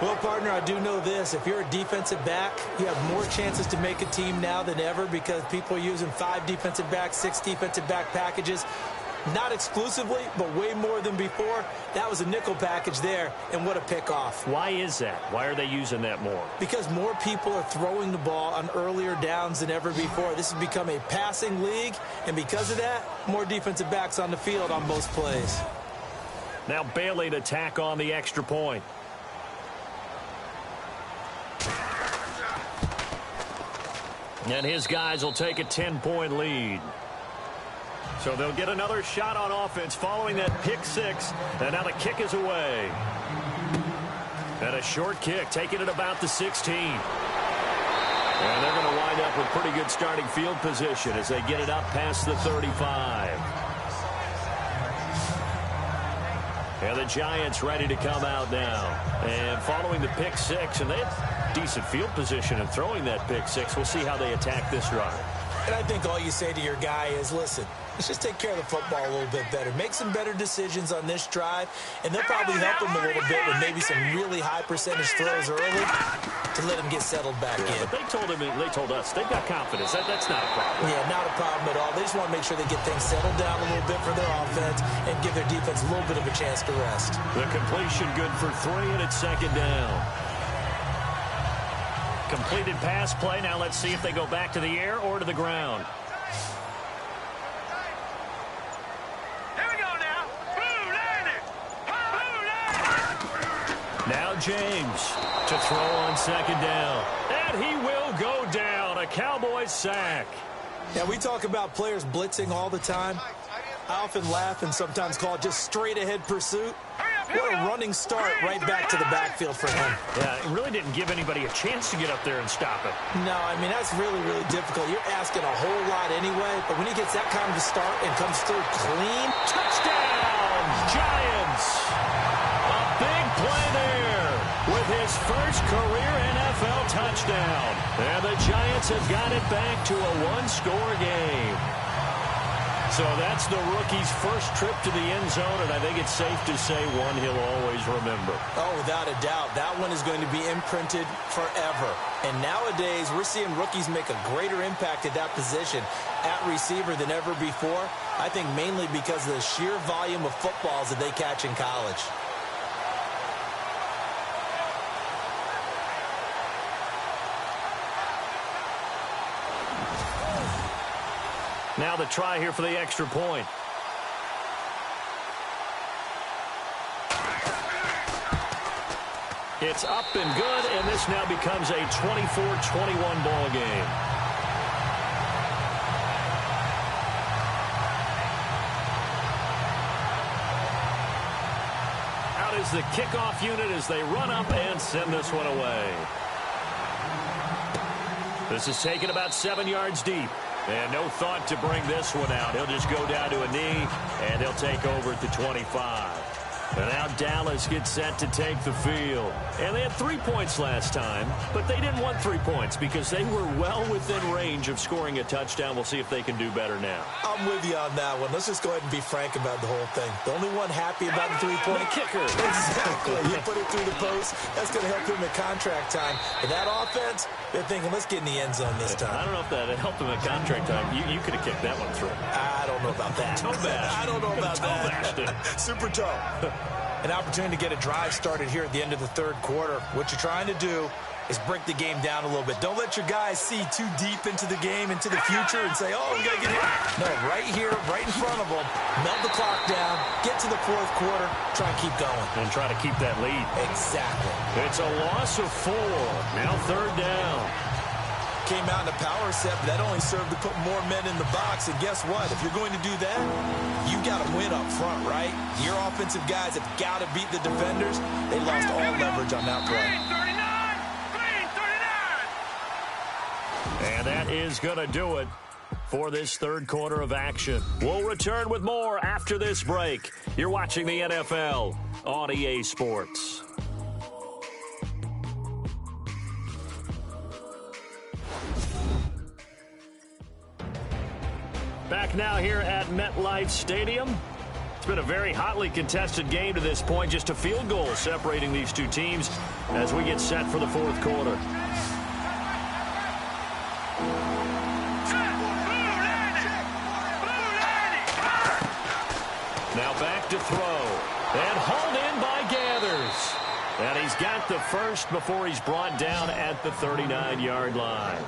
Speaker 2: Well, partner, I do know this. If you're a defensive back, you have more chances to make a team now than ever because people are using 5 defensive backs, 6 defensive back packages. Not exclusively, but way more than before. That was a nickel package there, and what a pickoff.
Speaker 1: Why is that? Why are they using that more?
Speaker 2: Because more people are throwing the ball on earlier downs than ever before. This has become a passing league, and because of that, more defensive backs on the field on most plays.
Speaker 1: Now Bailey to tack on the extra point. And his guys will take a 10-point lead. So they'll get another shot on offense following that pick six. And now the kick is away. And a short kick, taking it about the 16. And they're going to wind up with pretty good starting field position as they get it up past the 35. And the Giants ready to come out now. And following the pick six, and they have decent field position in throwing that pick six. We'll see how they attack this drive.
Speaker 2: And I think all you say to your guy is, listen, let's just take care of the football a little bit better. Make some better decisions on this drive, and they'll probably help him a little bit with maybe some really high percentage throws early to let him get settled back in.
Speaker 1: But they told us they've got confidence. That's not a problem.
Speaker 2: Yeah, not a problem at all. They just want to make sure they get things settled down a little bit for their offense and give their defense a little bit of a chance to rest.
Speaker 1: The completion good for 3, and it's second down. Completed pass play. Now let's see if they go back to the air or to the ground.
Speaker 3: Here we go now. Blue landed.
Speaker 1: Now James to throw on second down. And he will go down. A Cowboys sack.
Speaker 2: Now, we talk about players blitzing all the time. I often laugh and sometimes call it just straight-ahead pursuit. What a running start right back to the backfield for him.
Speaker 1: Yeah, it really didn't give anybody a chance to get up there and stop it.
Speaker 2: No, I mean, that's really, really difficult. You're asking a whole lot anyway, but when he gets that kind of a start and comes through clean.
Speaker 1: Touchdown, Giants! A big play there with his first career NFL touchdown. And the Giants have got it back to a one-score game. So that's the rookie's first trip to the end zone, and I think it's safe to say one he'll always remember.
Speaker 2: Oh, without a doubt. That one is going to be imprinted forever. And nowadays, we're seeing rookies make a greater impact at that position at receiver than ever before. I think mainly because of the sheer volume of footballs that they catch in college.
Speaker 1: Now the try here for the extra point. It's up and good, and this now becomes a 24-21 ball game. Out is the kickoff unit as they run up and send this one away. This is taken about 7 yards deep. And no thought to bring this one out. He'll just go down to a knee, and he'll take over at the 25. And now Dallas gets set to take the field. And they had 3 points last time, but they didn't want 3 points because they were well within range of scoring a touchdown. We'll see if they can do better now.
Speaker 2: I'm with you on that one. Let's just go ahead and be frank about the whole thing. The only one happy about the 3-point
Speaker 1: kicker.
Speaker 2: Exactly. You put it through the post. That's going to help him at contract time. But that offense, they're thinking, let's get in the end zone this time.
Speaker 1: I don't know if that helped him at contract time. You could have kicked that one through.
Speaker 2: I don't know about that.
Speaker 1: Toe bash.
Speaker 2: I don't know about
Speaker 1: that.
Speaker 2: Super toe. An opportunity to get a drive started here at the end of the third quarter. What you're trying to do is break the game down a little bit. Don't let your guys see too deep into the game, into the future, and say, oh, we got to get here. No, right here, right in front of them, melt the clock down, get to the fourth quarter, try and keep going.
Speaker 1: And try to keep that lead.
Speaker 2: Exactly.
Speaker 1: It's a loss of 4. Now third down.
Speaker 2: Came out in a power set, but that only served to put more men in the box. And guess what? If you're going to do that, you got to win up front, right? Your offensive guys have got to beat the defenders. They lost all leverage on that play.
Speaker 1: And that is going to do it for this third quarter of action. We'll return with more after this break. You're watching the NFL on EA Sports. Back now here at MetLife Stadium. It's been a very hotly contested game to this point. Just a field goal separating these two teams as we get set for the fourth quarter. back to throw. And hauled in by Gathers. And he's got the first before he's brought down at the 39-yard line.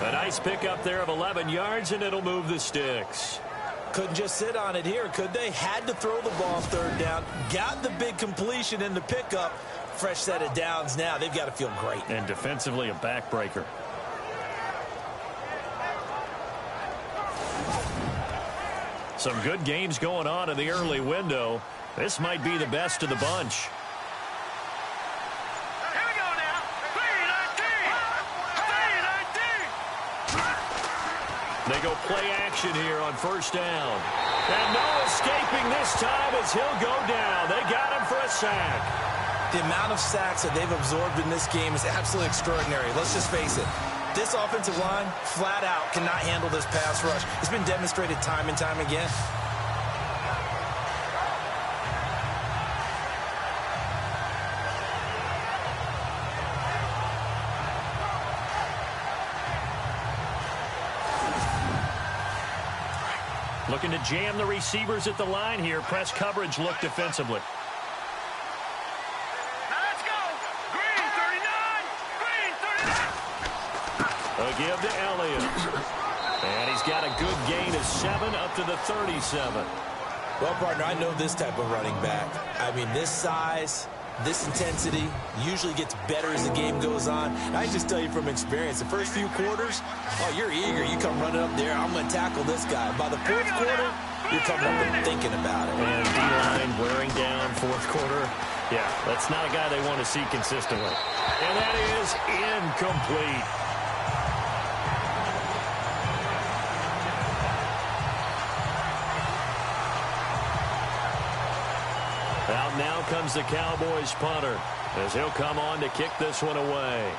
Speaker 1: A nice pickup there of 11 yards, and it'll move the sticks.
Speaker 2: Couldn't just sit on it here, could they? Had to throw the ball third down. Got the big completion in the pickup. Fresh set of downs now. They've got to feel great.
Speaker 1: And defensively, a backbreaker. Some good games going on in the early window. This might be the best of the bunch.
Speaker 3: Here we go now. 3-19.
Speaker 1: They go play action here on first down. And no escaping this time as he'll go down. They got him for a sack.
Speaker 2: The amount of sacks that they've absorbed in this game is absolutely extraordinary. Let's just face it. This offensive line, flat out, cannot handle this pass rush. It's been demonstrated time and time again.
Speaker 1: Looking to jam the receivers at the line here. Press coverage look defensively.
Speaker 3: Now let's go. Green 39. Green 39.
Speaker 1: A give to Elliott. And he's got a good gain of 7 up to the 37.
Speaker 2: Well, partner, I know this type of running back. I mean, this size, this intensity usually gets better as the game goes on. And I just tell you from experience, the first few quarters, oh, you're eager. You come running up there, I'm going to tackle this guy. By the fourth quarter, you're coming up and thinking about it.
Speaker 1: And D-line wearing down fourth quarter. Yeah, that's not a guy they want to see consistently. And that is incomplete. Out now comes the Cowboys punter as he'll come on to kick this one away.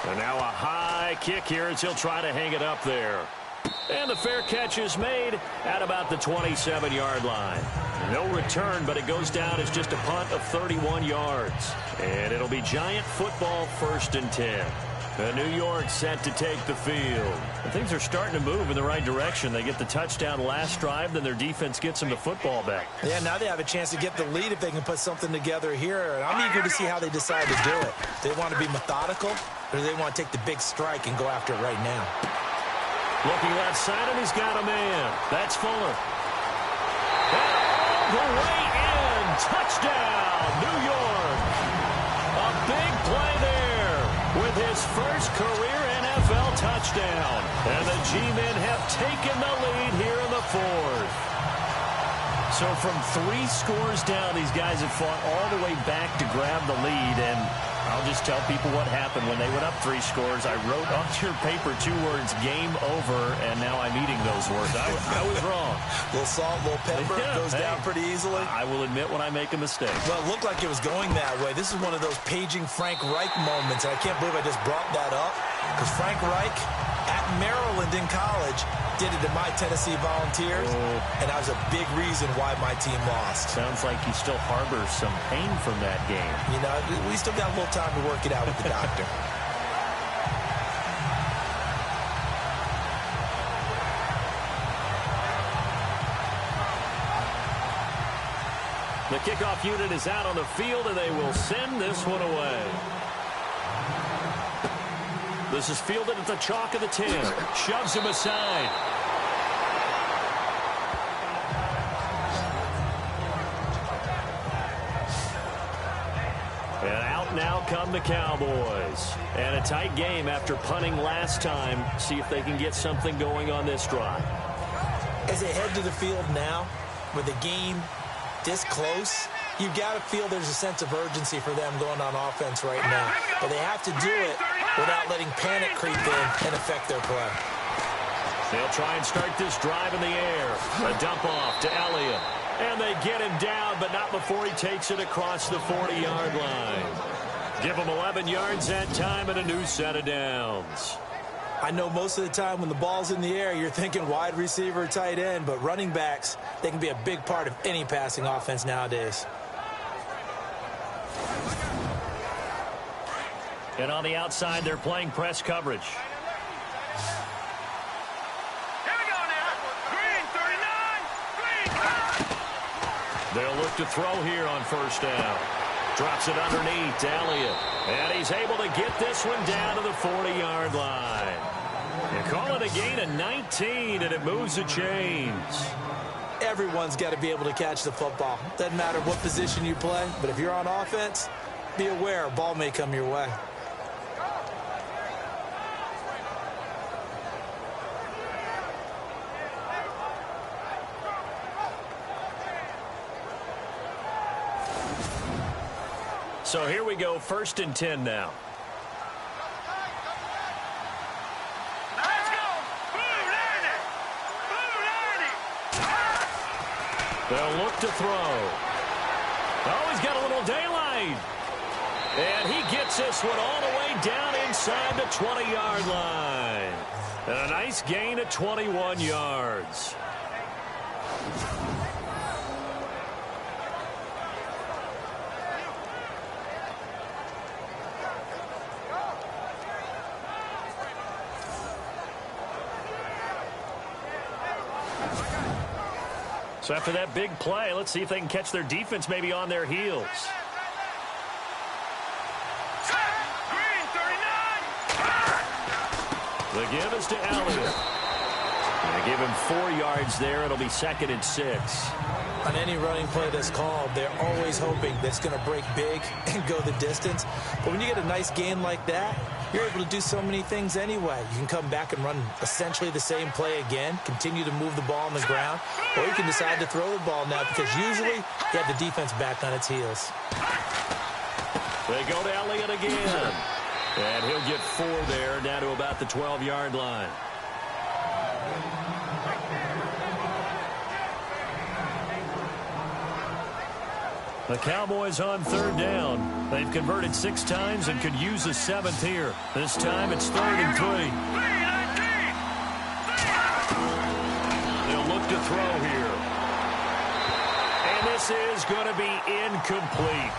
Speaker 1: And now a high kick here as he'll try to hang it up there. And the fair catch is made at about the 27-yard line. No return, but it goes down as just a punt of 31 yards. And it'll be Giant football 1st and 10. New York set to take the field. And things are starting to move in the right direction. They get the touchdown last drive, then their defense gets them the football back.
Speaker 2: Yeah, now they have a chance to get the lead if they can put something together here. And I'm eager to see how they decide to do it. Do they want to be methodical, or do they want to take the big strike and go after it right now?
Speaker 1: Looking left side, and he's got a man. That's Fuller. And all the way in. Touchdown, New York. A big play there with his first career NFL touchdown. And the G-men have taken the lead here in the fourth. So from 3 scores down, these guys have fought all the way back to grab the lead. And I'll just tell people what happened when they went up 3 scores. I wrote on your paper 2 words, game over, and now I'm eating those words. I was wrong.
Speaker 2: A little salt, a little pepper, goes down pretty easily.
Speaker 1: I will admit when I make a mistake.
Speaker 2: Well, it looked like it was going that way. This is one of those paging Frank Reich moments, and I can't believe I just brought that up, because Frank Reich at Maryland in college did it to my Tennessee Volunteers, and that was a big reason why my team lost.
Speaker 1: Sounds like you still harbor some pain from that game.
Speaker 2: You know, we still got a little time to work it out with the doctor.
Speaker 1: The kickoff unit is out on the field, and they will send this one away. This is fielded at the chalk of the 10. Shoves him aside. And out now come the Cowboys. And a tight game after punting last time. See if they can get something going on this drive.
Speaker 2: As they head to the field now, with the game this close, you've got to feel there's a sense of urgency for them going on offense right now. But they have to do it without letting panic creep in and affect their play.
Speaker 1: They'll try and start this drive in the air. A dump off to Elliott. And they get him down, but not before he takes it across the 40-yard line. Give him 11 yards that time and a new set of downs.
Speaker 2: I know most of the time when the ball's in the air, you're thinking wide receiver, tight end, but running backs, they can be a big part of any passing offense nowadays.
Speaker 1: And on the outside, they're playing press coverage. to throw here on first down. Drops it underneath to Elliott. And he's able to get this one down to the 40-yard line. You call it a gain of 19, and it moves the chains.
Speaker 2: Everyone's got to be able to catch the football. Doesn't matter what position you play, but if you're on offense, be aware a ball may come your way.
Speaker 1: So here we go, 1st and 10 now.
Speaker 3: Let's go.
Speaker 1: They'll look to throw. Oh, he's got a little daylight. And he gets this one all the way down inside the 20-yard line. And a nice gain of 21 yards. So after that big play, let's see if they can catch their defense maybe on their heels.
Speaker 3: Green, 39.
Speaker 1: The give is to Elliott. They give him 4 yards there. It'll be 2nd and 6.
Speaker 2: On any running play that's called, they're always hoping that's going to break big and go the distance. But when you get a nice gain like that, you're able to do so many things anyway. You can come back and run essentially the same play again, continue to move the ball on the ground, or you can decide to throw the ball now because usually you have the defense back on its heels.
Speaker 1: They go to Elliott again. And he'll get 4 there, down to about the 12-yard line. The Cowboys on 3rd down. They've converted 6 times and could use a 7th here. This time it's 3rd and 3. They'll look to throw here. And this is going to be incomplete.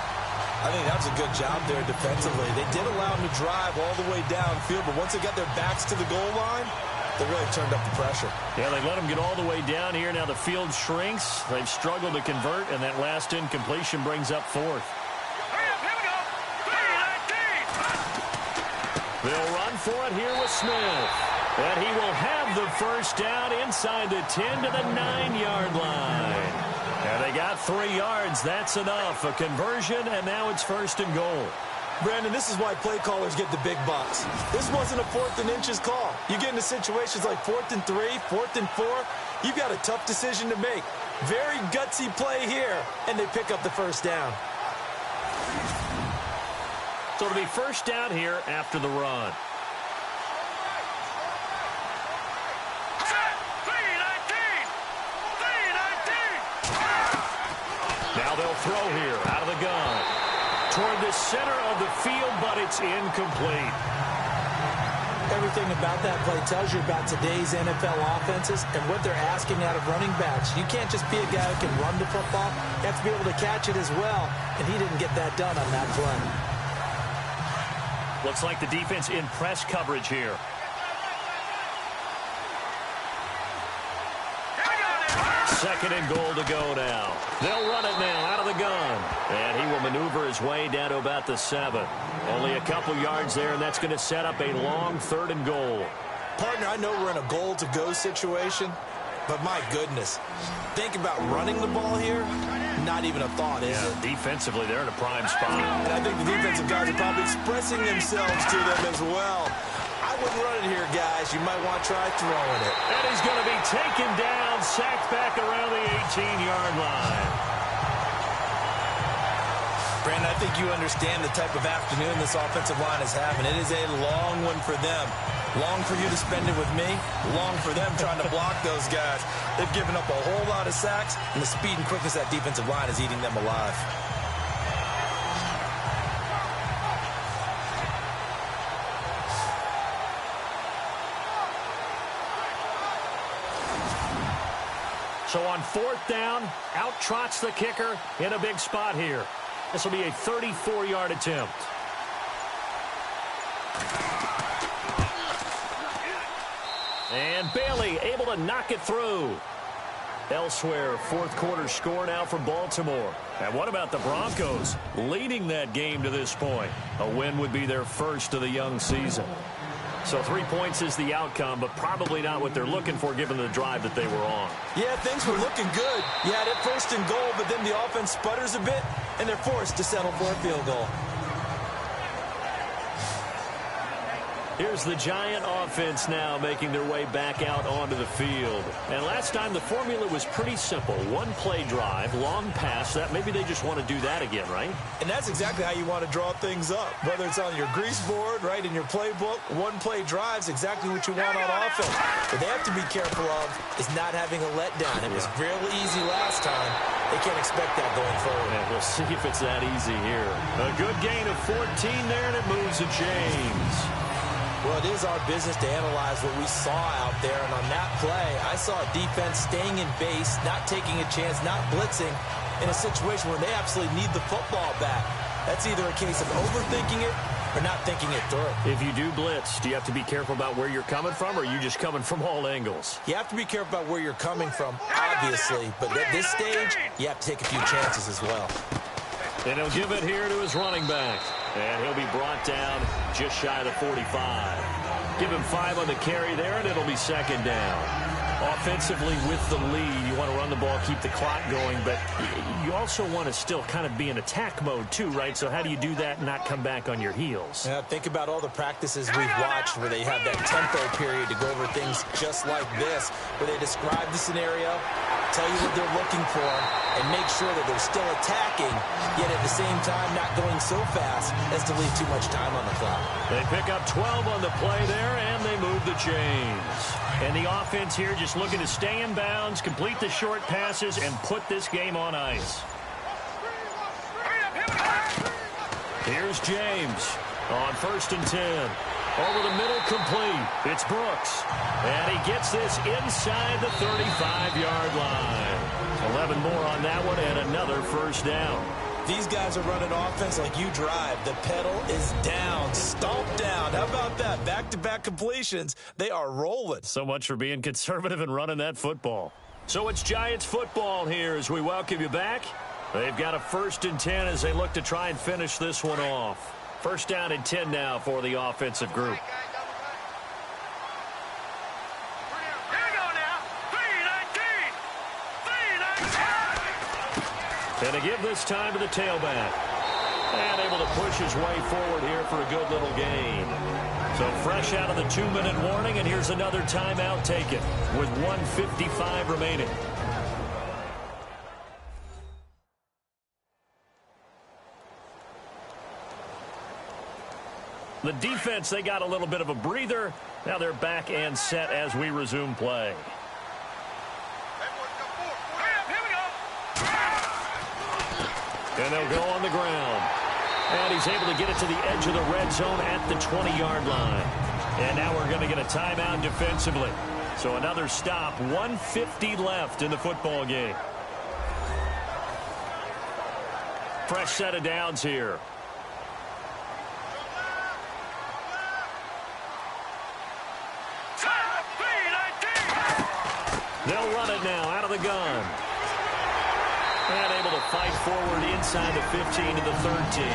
Speaker 2: I think that's a good job there defensively. They did allow them to drive all the way downfield, but once they got their backs to the goal line, they really turned up the pressure.
Speaker 1: Yeah, they let them get all the way down here. Now the field shrinks. They've struggled to convert, and that last incompletion brings up 4th. They'll run for it here with Smith. And he will have the first down inside the 10 to the 9-yard line. And they got 3 yards. That's enough. A conversion, and now it's 1st and goal.
Speaker 2: Brandon, this is why play callers get the big bucks. This wasn't a 4th and inches call. You get into situations like 4th and 3, 4th and 4. You've got a tough decision to make. Very gutsy play here, and they pick up the first down.
Speaker 1: So it'll be first down here after the run. Now they'll throw here out of the gun. Toward the center of the field, but it's incomplete.
Speaker 2: Everything about that play tells you about today's NFL offenses and what they're asking out of running backs. You can't just be a guy who can run the football. You have to be able to catch it as well, and he didn't get that done on that play.
Speaker 1: Looks like the defense in press coverage here. Second and goal to go now. They'll run it now out of the gun. And he will maneuver his way down to about the 7. Only a couple yards there, and that's going to set up a long 3rd and goal.
Speaker 2: Partner, I know we're in a goal-to-go situation, but my goodness, think about running the ball here. Not even a thought, is it?
Speaker 1: Defensively, they're in a prime spot.
Speaker 2: And I think the defensive guys are probably expressing themselves to them as well. I wouldn't run it here, guys. You might want to try throwing it.
Speaker 1: And he's going to be taken down, sacked back around the 18-yard line.
Speaker 2: Brandon, I think you understand the type of afternoon this offensive line is having. It is a long one for them. Long for you to spend it with me. Long for them trying to block those guys. They've given up a whole lot of sacks, and the speed and quickness of that defensive line is eating them alive.
Speaker 1: So on 4th down, out trots the kicker in a big spot here. This will be a 34-yard attempt. And Bailey able to knock it through. Elsewhere, fourth quarter score now for Baltimore. And what about the Broncos leading that game to this point? A win would be their first of the young season. So 3 points is the outcome, but probably not what they're looking for given the drive that they were on.
Speaker 2: Yeah, things were looking good. You had it first and goal, but then the offense sputters a bit, and they're forced to settle for a field goal.
Speaker 1: Here's the Giant offense now making their way back out onto the field. And last time the formula was pretty simple. One play drive, long pass. That maybe they just want to do that again, right?
Speaker 2: And that's exactly how you want to draw things up. Whether it's on your grease board, right, in your playbook, one play drive's exactly what you want on offense. What they have to be careful of is not having a letdown. It was real easy last time. They can't expect that going forward.
Speaker 1: And we'll see if it's that easy here. A good gain of 14 there, and it moves to James.
Speaker 2: Well, it is our business to analyze what we saw out there, and on that play, I saw a defense staying in base, not taking a chance, not blitzing, in a situation where they absolutely need the football back. That's either a case of overthinking it or not thinking it through.
Speaker 1: If you do blitz, do you have to be careful about where you're coming from, or are you just coming from all angles?
Speaker 2: You have to be careful about where you're coming from, obviously, but at this stage, you have to take a few chances as well.
Speaker 1: And he'll give it here to his running back. And he'll be brought down just shy of the 45. Give him 5 on the carry there, and it'll be second down. Offensively with the lead, you want to run the ball, keep the clock going, but you also want to still kind of be in attack mode too, right? So how do you do that and not come back on your heels?
Speaker 2: Yeah, think about all the practices we've watched where they have that tempo period to go over things just like this, where they describe the scenario, tell you what they're looking for, and make sure that they're still attacking, yet at the same time not going so fast as to leave too much time on the clock.
Speaker 1: They pick up 12 on the play there, and they move the chains. And the offense here just looking to stay in bounds, complete the short passes, and put this game on ice. Here's James on 1st and 10. Over the middle, complete. It's Brooks. And he gets this inside the 35-yard line. 11 more on that one, and another first down.
Speaker 2: These guys are running offense like you drive. The pedal is down, stomped down. How about that? Back-to-back completions. They are rolling.
Speaker 1: So much for being conservative and running that football. So it's Giants football here as we welcome you back. They've got a 1st and 10 as they look to try and finish this one off. 1st down and 10 now for the offensive group. And to give this time to the tailback. And able to push his way forward here for a good little gain. So fresh out of the 2-minute warning, and here's another timeout taken with 1:55 remaining. The defense, they got a little bit of a breather. Now they're back and set as we resume play. And they'll go on the ground. And he's able to get it to the edge of the red zone at the 20-yard line. And now we're going to get a timeout defensively. So another stop, 1:50 left in the football game. Fresh set of downs here. They'll run it now out of the gun. And able to fight forward inside the 15 to the 13.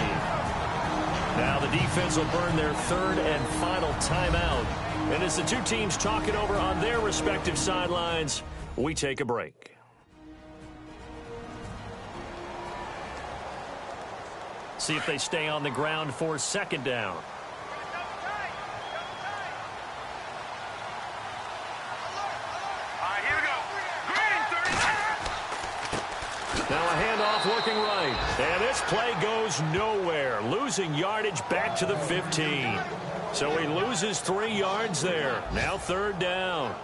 Speaker 1: Now the defense will burn their 3rd and final timeout. And as the two teams talk it over on their respective sidelines, we take a break. See if they stay on the ground for 2nd down. Now a handoff working right. And this play goes nowhere. Losing yardage back to the 15. So he loses 3 yards there. Now 3rd down.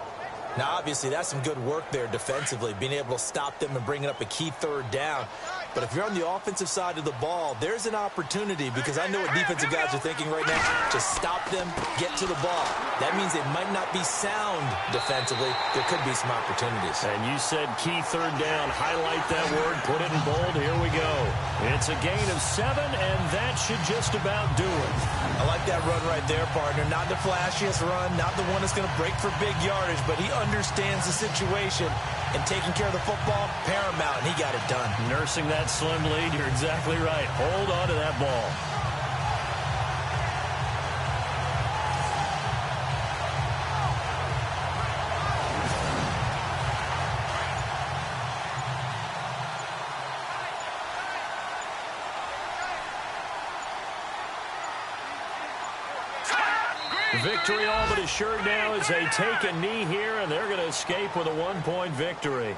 Speaker 2: Now, obviously, that's some good work there defensively, being able to stop them and bringing up a key 3rd down. But if you're on the offensive side of the ball, there's an opportunity, because I know what defensive guys are thinking right now, to stop them, get to the ball. That means they might not be sound defensively. There could be some opportunities.
Speaker 1: And you said key third down. Highlight that word. Put it in bold. Here we go. It's a gain of 7, and that should just about do it.
Speaker 2: I like that run right there, partner. Not the flashiest run, not the one that's going to break for big yardage, but he understands the situation, and taking care of the football, paramount, and he got it done.
Speaker 1: Nursing that slim lead, you're exactly right. Hold on to that ball. Victory all but assured now as they take a knee here, and they're going to escape with a 1-point victory.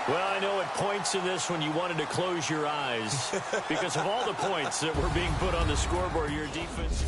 Speaker 1: Well, I know at points in this when you wanted to close your eyes because of all the points that were being put on the scoreboard, your defense...